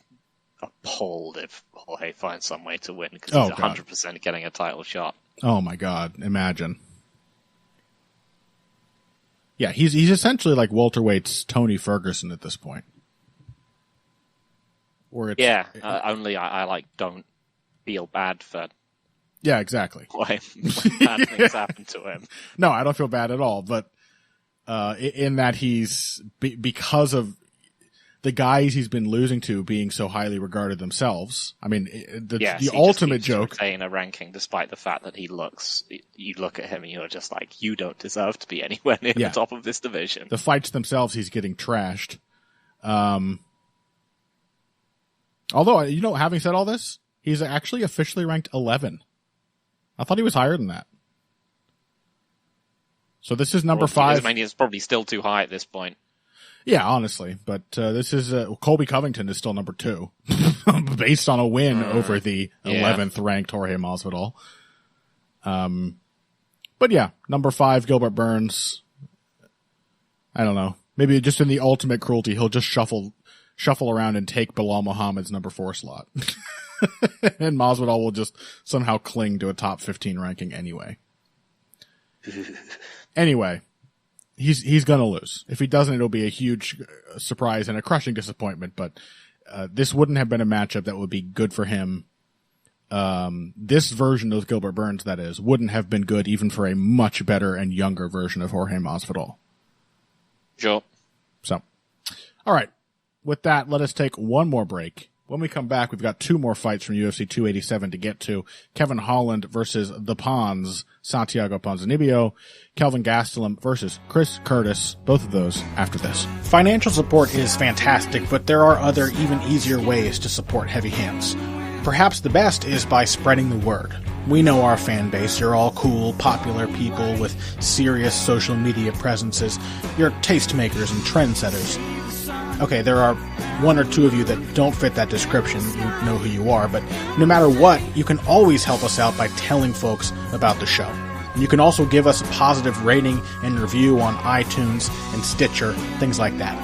appalled if Jorge finds some way to win, because he's 100% getting a title shot. Oh my God, imagine. Yeah, he's essentially like welterweight's Tony Ferguson at this point. Or it's, only I don't feel bad for. Yeah, exactly. When bad things happen to him. No, I don't feel bad at all. But in that he's because of the guys he's been losing to being so highly regarded themselves. I mean, the ultimate joke. In a ranking, despite the fact that you look at him and you're just like, you don't deserve to be anywhere near the top of this division. The fights themselves, he's getting trashed. Although, having said all this, he's actually officially ranked 11. I thought he was higher than that. So this is number 5. I mean, it's probably still too high at this point. Yeah, honestly. But this is Colby Covington is still number 2, based on a win over the 11th ranked Jorge Masvidal. But yeah, number 5, Gilbert Burns. I don't know. Maybe just in the ultimate cruelty, he'll just shuffle around and take Bilal Muhammad's number 4 slot. And Masvidal will just somehow cling to a top 15 ranking anyway. Anyway, he's gonna lose. If he doesn't, it'll be a huge surprise and a crushing disappointment, but this wouldn't have been a matchup that would be good for him. This version of Gilbert Burns, that is, wouldn't have been good even for a much better and younger version of Jorge Masvidal. Sure. So, all right. With that, let us take one more break. When we come back, we've got 2 more fights from UFC 287 to get to. Kevin Holland versus the Pons, Santiago Ponzanibio. Kelvin Gastelum versus Chris Curtis. Both of those after this. Financial support is fantastic, but there are other, even easier ways to support Heavy Hands. Perhaps the best is by spreading the word. We know our fan base. You're all cool, popular people with serious social media presences. You're tastemakers and trendsetters. Okay, there are 1 or 2 of you that don't fit that description. You know who you are, but no matter what, you can always help us out by telling folks about the show. You can also give us a positive rating and review on iTunes and Stitcher, things like that.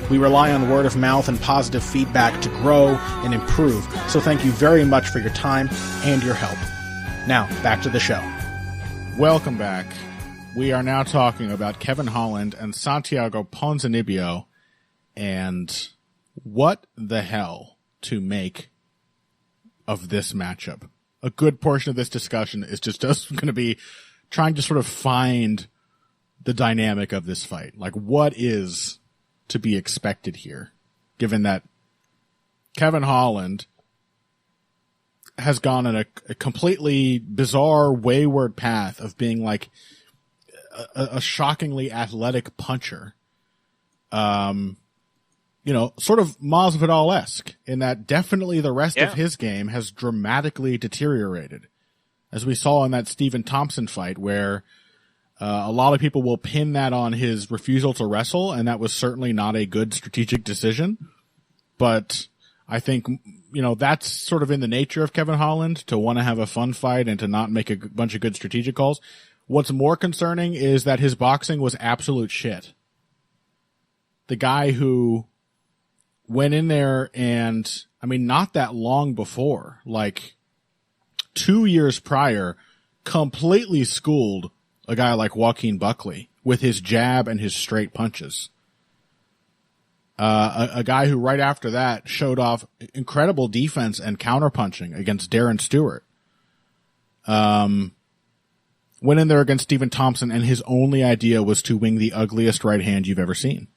We rely on word of mouth and positive feedback to grow and improve, so thank you very much for your time and your help. Now, back to the show. Welcome back. We are now talking about Kevin Holland and Santiago Ponzanibio, and what the hell to make of this matchup. A good portion of this discussion is just us going to be trying to sort of find the dynamic of this fight. Like, what is to be expected here, given that Kevin Holland has gone in a completely bizarre, wayward path of being like a shockingly athletic puncher. Sort of Masvidal-esque in that definitely the rest of his game has dramatically deteriorated. As we saw in that Stephen Thompson fight where a lot of people will pin that on his refusal to wrestle, and that was certainly not a good strategic decision. But I think, that's sort of in the nature of Kevin Holland, to want to have a fun fight and to not make a bunch of good strategic calls. What's more concerning is that his boxing was absolute shit. The guy who went in there and, not that long before, like 2 years prior, completely schooled a guy like Joaquin Buckley with his jab and his straight punches. A guy who right after that showed off incredible defense and counterpunching against Darren Stewart. Went in there against Stephen Thompson, and his only idea was to wing the ugliest right hand you've ever seen.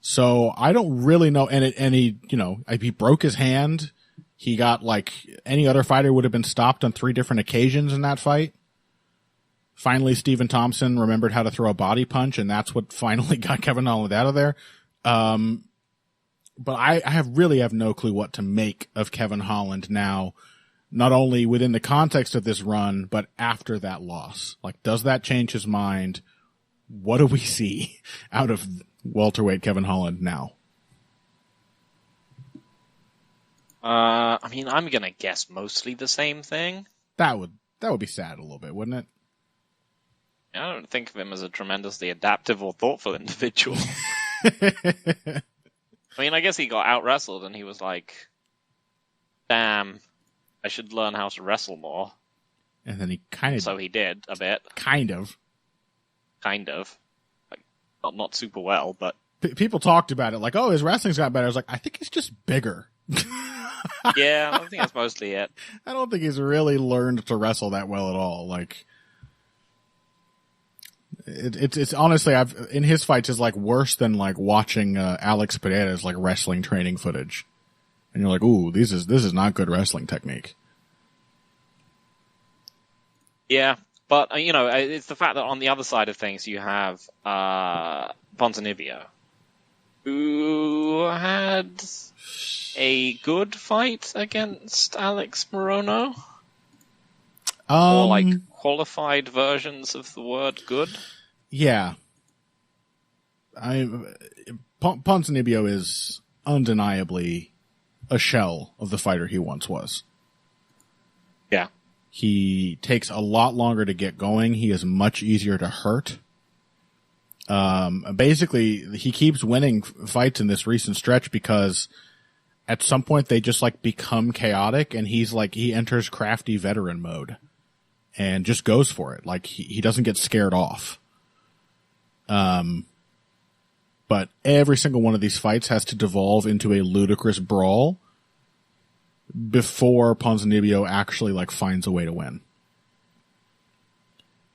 So I don't really know. And he broke his hand. He got, like any other fighter would have been stopped on 3 different occasions in that fight. Finally, Stephen Thompson remembered how to throw a body punch, and that's what finally got Kevin Holland out of there. But I have no clue what to make of Kevin Holland now, not only within the context of this run, but after that loss. Like, does that change his mind? What do we see out of welterweight Kevin Holland now? I mean, I'm gonna guess mostly the same thing. That would be sad a little bit, wouldn't it? I don't think of him as a tremendously adaptive or thoughtful individual. I mean, I guess he got out-wrestled and he was like, damn, I should learn how to wrestle more. And then he kind of... So he did, a bit. Kind of. Like, not super well, but... People talked about it, like, oh, his wrestling's got better. I was like, I think he's just bigger. Yeah, I don't think that's mostly it. I don't think he's really learned to wrestle that well at all. Like... It's honestly, in his fights is like worse than like watching Alex Pereira's like wrestling training footage, and you're like, ooh, this is not good wrestling technique. Yeah, but it's the fact that on the other side of things you have Ponzanibio, who had a good fight against Alex Morono, or like qualified versions of the word good. Yeah. Ponzanibio is undeniably a shell of the fighter he once was. Yeah. He takes a lot longer to get going. He is much easier to hurt. Basically, he keeps winning fights in this recent stretch because at some point they just like become chaotic, and he enters crafty veteran mode and just goes for it. Like he doesn't get scared off. But every single one of these fights has to devolve into a ludicrous brawl before Ponzanibio actually like finds a way to win.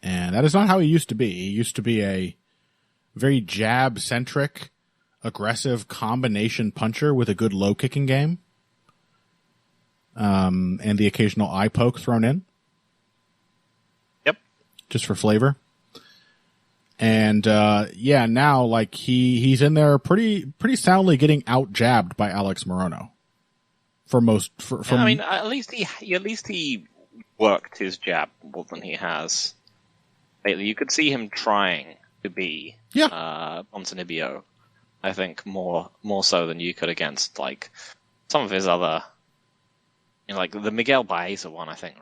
And that is not how he used to be. He used to be a very jab-centric, aggressive combination puncher with a good low-kicking game. And the occasional eye poke thrown in. Yep. Just for flavor. And, now, like, he's in there pretty soundly getting out-jabbed by Alex Morono. I mean, at least he worked his jab more than he has lately. You could see him trying to be, Ponzanibio, I think, more so than you could against, like, some of his other, like, the Miguel Baeza one, I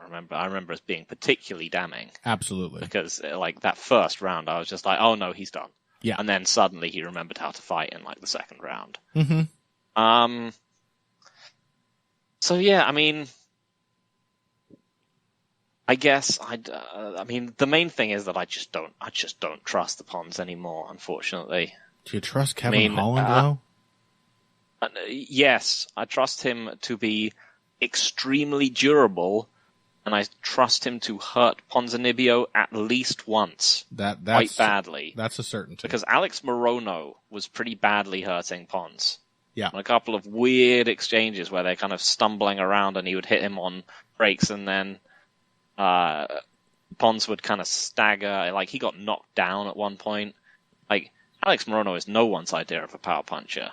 remember as being particularly damning. Absolutely. Because, like, that first round, I was just like, oh no, he's done. Yeah. And then suddenly he remembered how to fight in, like, the second round. Mm-hmm. So yeah, I mean, I guess the main thing is that I just don't trust the Pons anymore, unfortunately. Do you trust Kevin Holland, though? Yes, I trust him to be extremely durable, and I trust him to hurt Ponzanibio at least once. That's quite badly. That's a certainty. Because Alex Morono was pretty badly hurting Pons. Yeah. A couple of weird exchanges where they're kind of stumbling around and he would hit him on breaks, and then Pons would kind of stagger. Like, he got knocked down at one point. Like, Alex Morono is no one's idea of a power puncher.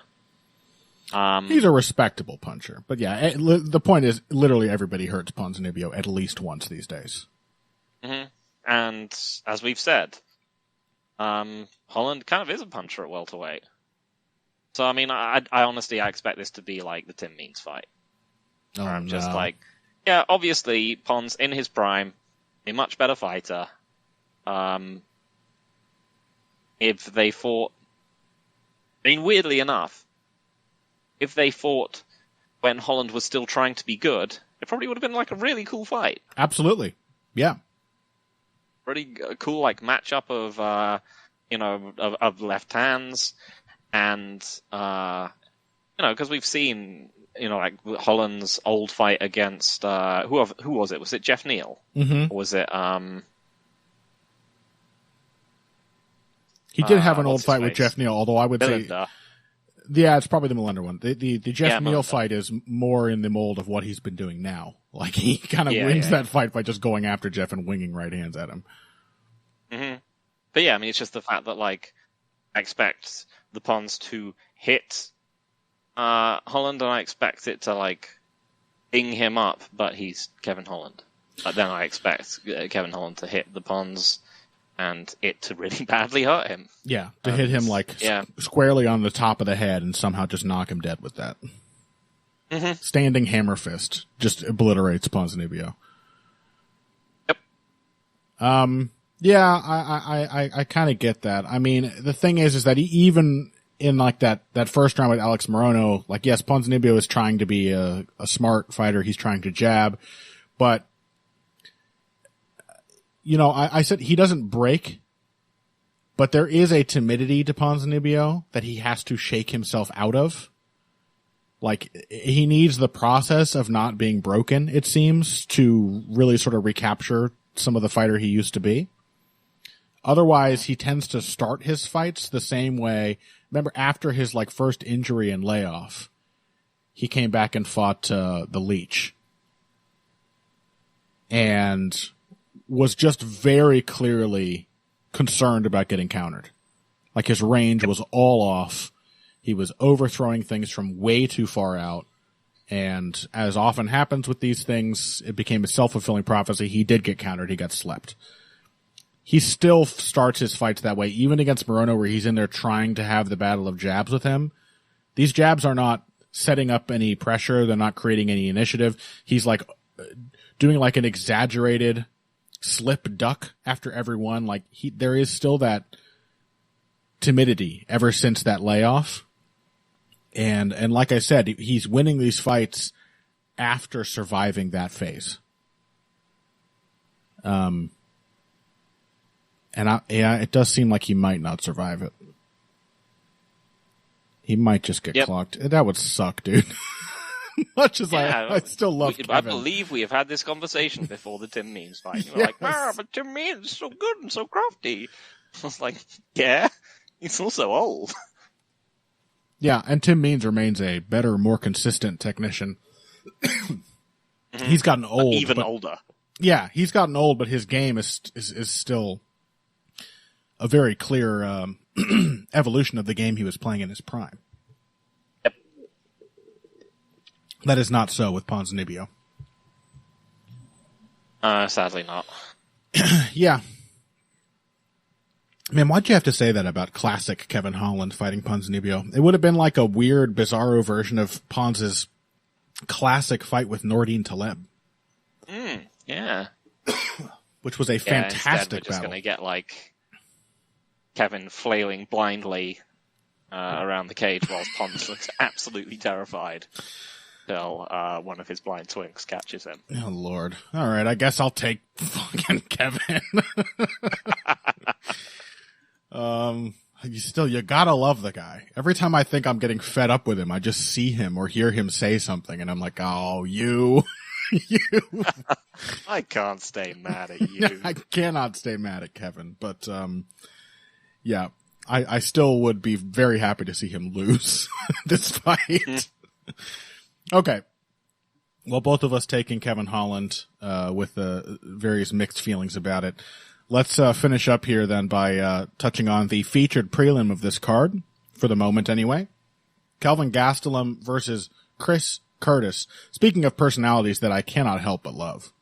He's a respectable puncher. But yeah, the point is literally everybody hurts Ponzanibio at least once these days. Mm-hmm. And as we've said, Holland kind of is a puncher at welterweight. So, I mean, I honestly expect this to be like the Tim Means fight. Oh, I'm just like, yeah, obviously, Pons, in his prime, a much better fighter. If they fought... I mean, weirdly enough, if they fought when Holland was still trying to be good, it probably would have been like a really cool fight. Absolutely. Yeah. Pretty cool, like, matchup of, of left hands. And, because we've seen, like Holland's old fight against, who was it? Was it Jeff Neal? Mm-hmm. Or was it, he did have an old fight with Jeff Neal, although I would Melinda. say, yeah, it's probably the Melinda one. The Jeff Neal fight is more in the mold of what he's been doing now. Like, he kind of wins that fight by just going after Jeff and winging right hands at him. Mm-hmm. But yeah, I mean, it's just the fact that, like, I expect the Pons to hit Holland, and I expect it to like ding him up, but he's Kevin Holland. But then I expect Kevin Holland to hit the Pons and it to really badly hurt him. Yeah, to hit him like squarely on the top of the head and somehow just knock him dead with that. Mm-hmm. Standing hammer fist just obliterates Ponzanibio. Yep. Yeah, I kind of get that. I mean, the thing is that even in like that first round with Alex Morono, like, yes, Ponzanibio is trying to be a smart fighter. He's trying to jab, but you know, I said he doesn't break, but there is a timidity to Ponzanibio that he has to shake himself out of. Like, he needs the process of not being broken, it seems, to really sort of recapture some of the fighter he used to be. Otherwise, he tends to start his fights the same way. Remember, after his like first injury and layoff, he came back and fought the Leech. And was just very clearly concerned about getting countered. Like, his range was all off. He was overthrowing things from way too far out. And as often happens with these things, it became a self-fulfilling prophecy. He did get countered. He got slept. He still starts his fights that way, even against Morono, where he's in there trying to have the battle of jabs with him. These jabs are not setting up any pressure. They're not creating any initiative. He's like doing like an exaggerated slip duck after every one. Like, there is still that timidity ever since that layoff. And like I said, he's winning these fights after surviving that phase. And it does seem like he might not survive it. He might just get clocked. That would suck, dude. Much as I still love Kevin. I believe we have had this conversation before the Tim Means fight. You were like, but Tim Means is so good and so crafty. I was like, yeah, he's also old. Yeah, and Tim Means remains a better, more consistent technician. He's gotten old. Even older. Yeah, he's gotten old, but his game is still a very clear evolution of the game he was playing in his prime. Yep. That is not so with Ponzanibio. Sadly not. Yeah. Man, why'd you have to say that about classic Kevin Holland fighting Ponzanibio? It would have been like a weird, bizarro version of Ponz's classic fight with Nordine Taleb. Yeah. Which was a fantastic instead we're just battle. Going to get like Kevin flailing blindly around the cage whilst Pons looks absolutely terrified till one of his blind swings catches him. Oh, Lord. All right, I guess I'll take fucking Kevin. You gotta love the guy. Every time I think I'm getting fed up with him, I just see him or hear him say something, and I'm like, oh, you. I can't stay mad at you. I cannot stay mad at Kevin, but yeah, I still would be very happy to see him lose this fight. Okay. Well, both of us taking Kevin Holland with various mixed feelings about it. Let's finish up here then by touching on the featured prelim of this card, for the moment anyway. Kelvin Gastelum versus Chris Curtis. Speaking of personalities that I cannot help but love.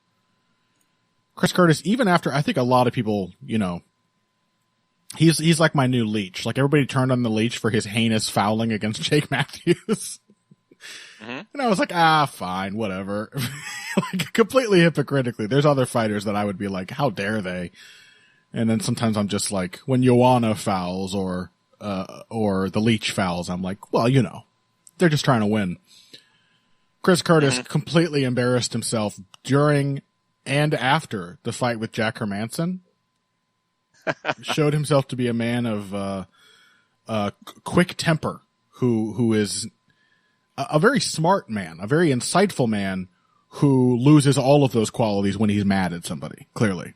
Chris Curtis, even after, I think a lot of people, you know, he's like my new Leech. Like, everybody turned on the Leech for his heinous fouling against Jake Matthews. And I was like, fine, whatever. Like, completely hypocritically. There's other fighters that I would be like, how dare they? And then sometimes I'm just like, when Joanna fouls or the Leech fouls, I'm like, well, you know, they're just trying to win. Chris Curtis completely embarrassed himself during and after the fight with Jack Hermanson. Showed himself to be a man of quick temper, who is a very smart man, a very insightful man who loses all of those qualities when he's mad at somebody, clearly.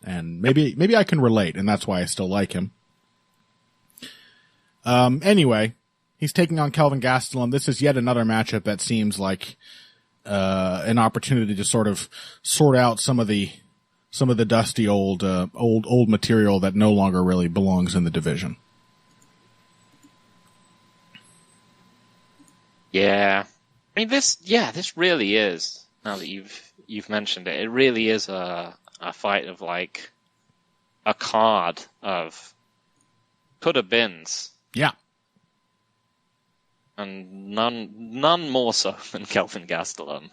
And maybe I can relate, and that's why I still like him. Anyway, he's taking on Kelvin Gastelum. This is yet another matchup that seems like an opportunity to sort of sort out some of the dusty old material that no longer really belongs in the division. Yeah. I mean, this really is, now that you've mentioned it, it really is a fight of like a card of could have beens. Yeah. And none more so than Kelvin Gastelum.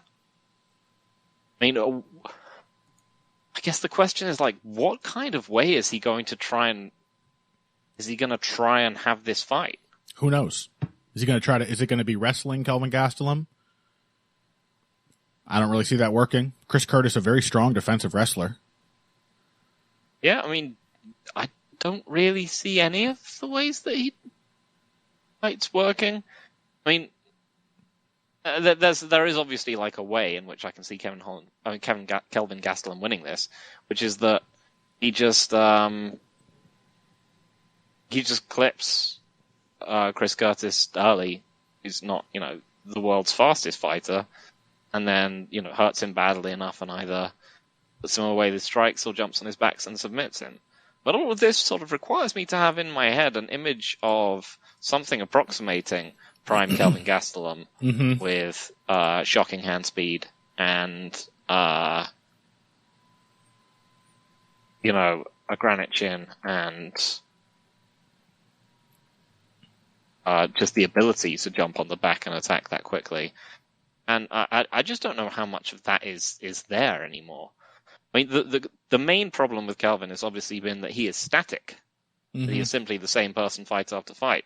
I mean, I guess the question is like, what kind of way is he going to try and have this fight? Who knows? Is it going to be wrestling Kelvin Gastelum? I don't really see that working. Chris Curtis, a very strong defensive wrestler. Yeah, I mean, I don't really see any of the ways that he fights working. I mean, there is obviously like a way in which I can see Kelvin Gastelum winning this, which is that he just clips Chris Curtis early, who's not, the world's fastest fighter, and then, hurts him badly enough and either puts him away with strikes or jumps on his back and submits him. But all of this sort of requires me to have in my head an image of something approximating prime Kelvin Gastelum with shocking hand speed and, a granite chin and just the ability to jump on the back and attack that quickly. And I just don't know how much of that is there anymore. I mean, the main problem with Kelvin has obviously been that he is static. That he is simply the same person fight after fight.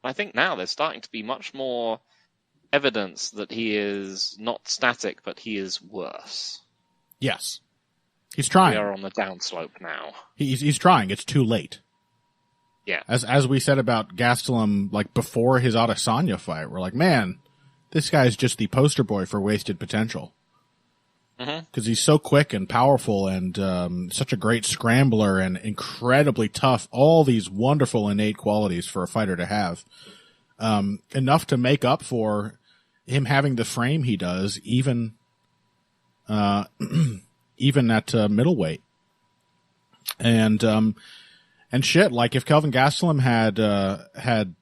But I think now there's starting to be much more evidence that he is not static, but he is worse. Yes. He's trying. We are on the downslope now. He's trying. It's too late. Yeah. As we said about Gastelum, like before his Adesanya fight, we're like, man, this guy's just the poster boy for wasted potential. Because he's so quick and powerful and such a great scrambler and incredibly tough. All these wonderful innate qualities for a fighter to have. Enough to make up for him having the frame he does, even even at middleweight. And shit, like if Kelvin Gastelum had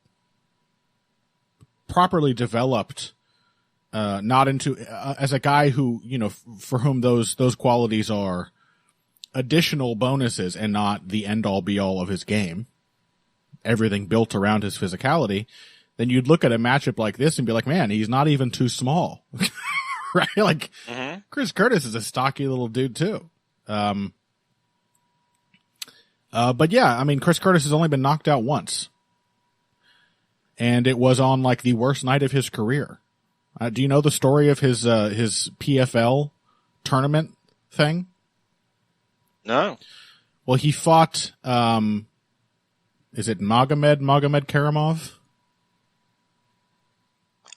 properly developed, not into as a guy who, for whom those qualities are additional bonuses and not the end all be all of his game, everything built around his physicality, then you'd look at a matchup like this and be like, man, he's not even too small. Right? Like Chris Curtis is a stocky little dude too. But yeah, I mean, Chris Curtis has only been knocked out once. And it was on like the worst night of his career. Do you know the story of his PFL tournament thing? No. Well, he fought, is it Magomed Karamov?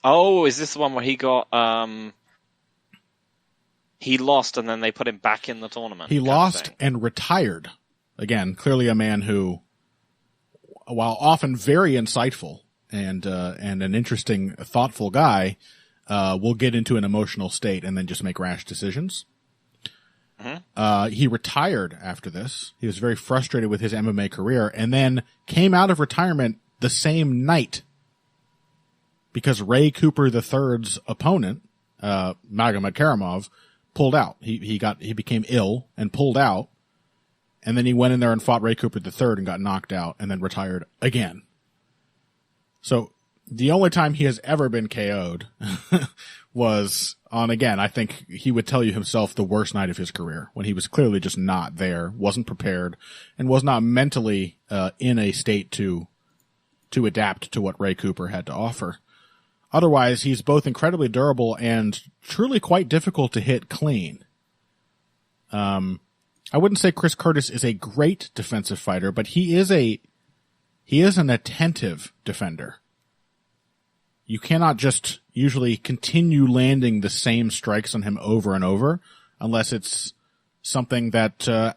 Oh, is this the one where he got, he lost and then they put him back in the tournament? He lost and retired. Again, clearly a man who, while often very insightful and an interesting, thoughtful guy, will get into an emotional state and then just make rash decisions. He retired after this. He was very frustrated with his MMA career and then came out of retirement the same night because Ray Cooper III's opponent, Magomed Karamov, pulled out. He became ill and pulled out. And then he went in there and fought Ray Cooper III and got knocked out and then retired again. So the only time he has ever been KO'd was on, again, I think he would tell you himself, the worst night of his career, when he was clearly just not there, wasn't prepared, and was not mentally in a state to adapt to what Ray Cooper had to offer. Otherwise, he's both incredibly durable and truly quite difficult to hit clean. I wouldn't say Chris Curtis is a great defensive fighter, but he is an attentive defender. You cannot just usually continue landing the same strikes on him over and over unless it's something that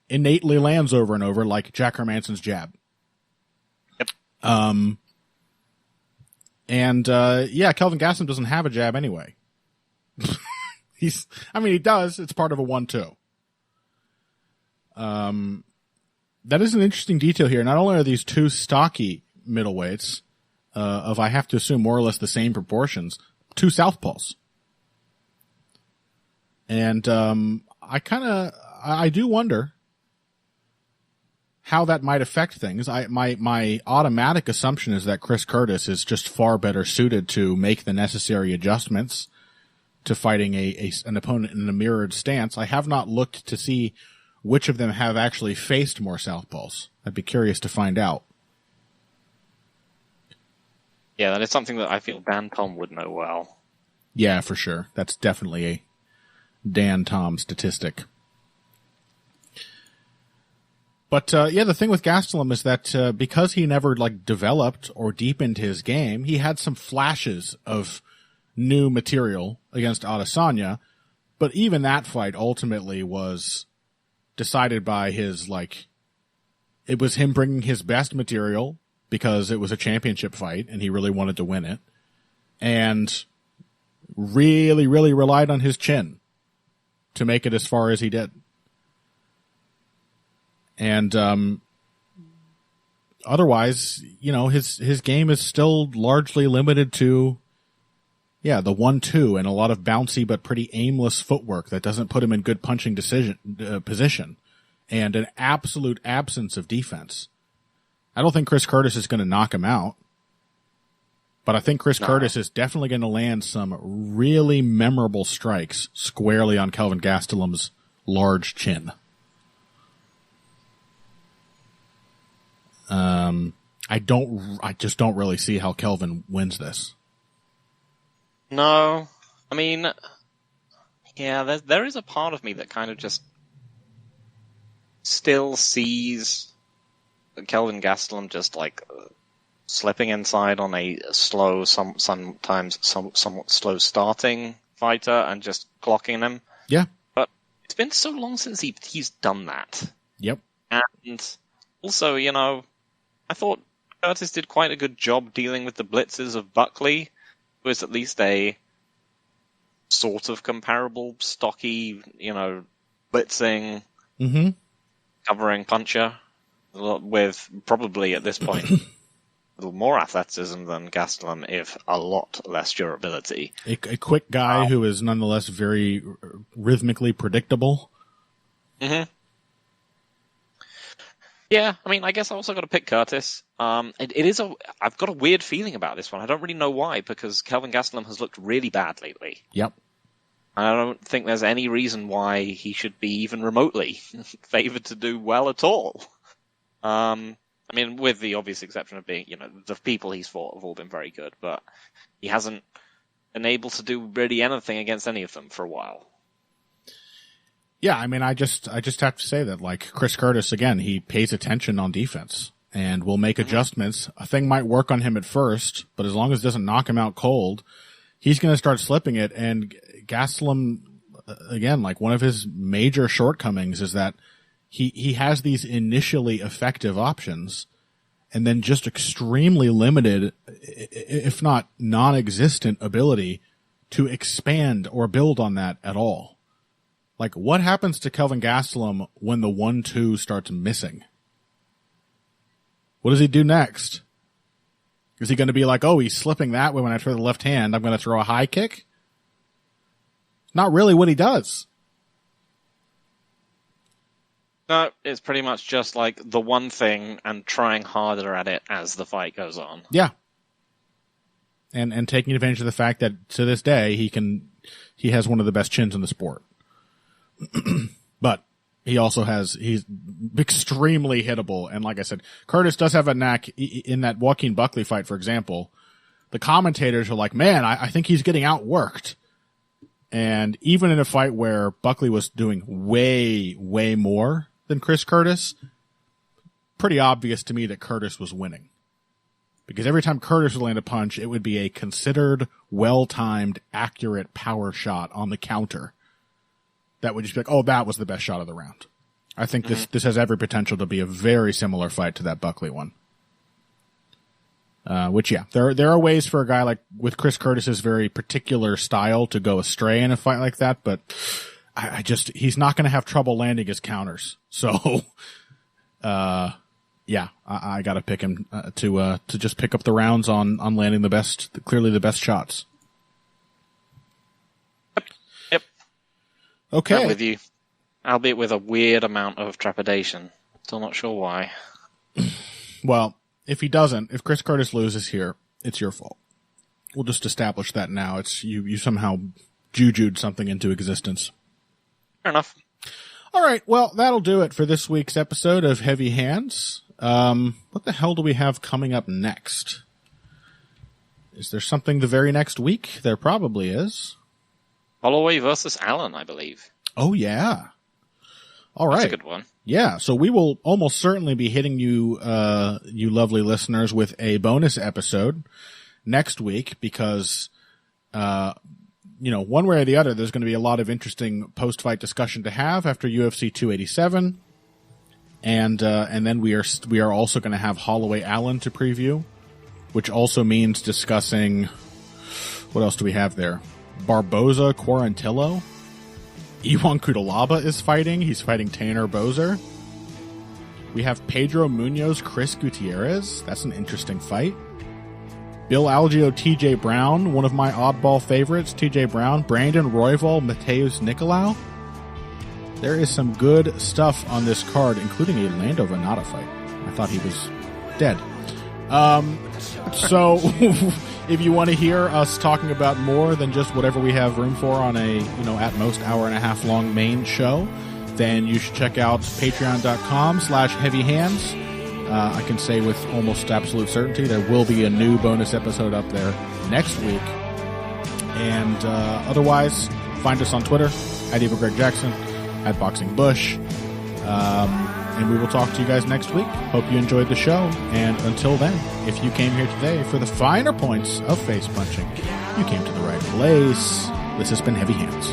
innately lands over and over, like Jack Hermansson's jab. Yep. Yeah, Kelvin Gastelum doesn't have a jab anyway. He does. It's part of a 1-2. That is an interesting detail here. Not only are these two stocky middleweights, of, I have to assume, more or less the same proportions, two southpaws. And I do wonder how that might affect things. My automatic assumption is that Chris Curtis is just far better suited to make the necessary adjustments to fighting an opponent in a mirrored stance. I have not looked to see which of them have actually faced more southpaws. I'd be curious to find out. Yeah, that is something that I feel Dan Tom would know well. Yeah, for sure. That's definitely a Dan Tom statistic. But the thing with Gastelum is that because he never developed or deepened his game, he had some flashes of new material against Adesanya, but even that fight ultimately was decided by his it was him bringing his best material because it was a championship fight and he really wanted to win it, and really, really relied on his chin to make it as far as he did. And otherwise, his game is still largely limited to the 1-2 and a lot of bouncy but pretty aimless footwork that doesn't put him in good punching position, and an absolute absence of defense. I don't think Chris Curtis is going to knock him out, but I think Chris Curtis is definitely going to land some really memorable strikes squarely on Kelvin Gastelum's large chin. I just don't really see how Kelvin wins this. No, I mean, yeah, there is a part of me that kind of just still sees Kelvin Gastelum just slipping inside on a slow, sometimes somewhat slow starting fighter and just clocking him. Yeah. But it's been so long since he's done that. Yep. And also, I thought Curtis did quite a good job dealing with the blitzes of Buckley, who is at least a sort of comparable, stocky, blitzing, covering puncher, with probably at this point a little more athleticism than Gastelum, if a lot less durability. A quick guy who is nonetheless very rhythmically predictable. Mm-hmm. Yeah, I mean, I guess I also got to pick Curtis. I've got a weird feeling about this one. I don't really know why, because Kelvin Gastelum has looked really bad lately. Yep. And I don't think there's any reason why he should be even remotely favored to do well at all. I mean, with the obvious exception of being, the people he's fought have all been very good, but he hasn't been able to do really anything against any of them for a while. Yeah, I mean, I just have to say that, Chris Curtis, again, he pays attention on defense and will make adjustments. A thing might work on him at first, but as long as it doesn't knock him out cold, he's going to start slipping it. And Gastelum, again, one of his major shortcomings is that he has these initially effective options and then just extremely limited, if not non-existent, ability to expand or build on that at all. What happens to Kelvin Gastelum when the 1-2 starts missing? What does he do next? Is he going to be he's slipping that way when I throw the left hand, I'm going to throw a high kick? Not really what he does. No, it's pretty much just the one thing and trying harder at it as the fight goes on. Yeah. And taking advantage of the fact that to this day he has one of the best chins in the sport. But he's extremely hittable. And like I said, Curtis does have a knack in that Joaquin Buckley fight, for example. The commentators are like, man, I think he's getting outworked. And even in a fight where Buckley was doing way, way more than Chris Curtis, pretty obvious to me that Curtis was winning. Because every time Curtis would land a punch, it would be a considered, well-timed, accurate power shot on the counter. That would just be that was the best shot of the round. I think this has every potential to be a very similar fight to that Buckley one. There are ways for a guy with Chris Curtis's very particular style to go astray in a fight like that, but he's not going to have trouble landing his counters. So, Yeah, I got to pick him to just pick up the rounds on landing clearly the best shots. Yep. Okay. I'm with you, albeit with a weird amount of trepidation. Still not sure why. Well, if Chris Curtis loses here, it's your fault. We'll just establish that now. It's you somehow jujued something into existence. Fair enough. All right, well, that'll do it for this week's episode of Heavy Hands. What the hell do we have coming up next? Is there something the very next week? There probably is. Holloway versus Allen, I believe. Oh, yeah. All right. That's a good one. Yeah, so we will almost certainly be hitting you, you lovely listeners, with a bonus episode next week because, one way or the other, there's going to be a lot of interesting post-fight discussion to have after UFC 287. And then we are also going to have Holloway Allen to preview, which also means discussing, what else do we have there? Barboza Quarantillo. Iwan Kudalaba is fighting. He's fighting Tanner Bozer. We have Pedro Munoz, Chris Gutierrez. That's an interesting fight. Bill Algeo, TJ Brown, one of my oddball favorites. TJ Brown, Brandon Royval, Mateus Nicolau. There is some good stuff on this card, including a Lando Venata fight. I thought he was dead. So if you want to hear us talking about more than just whatever we have room for on a, at most hour and a half long main show, then you should check out patreon.com/heavyhands. I can say with almost absolute certainty there will be a new bonus episode up there next week. And otherwise, find us on Twitter, @EvilGregJackson, @BoxingBush. And we will talk to you guys next week. Hope you enjoyed the show. And until then, if you came here today for the finer points of face punching, you came to the right place. This has been Heavy Hands.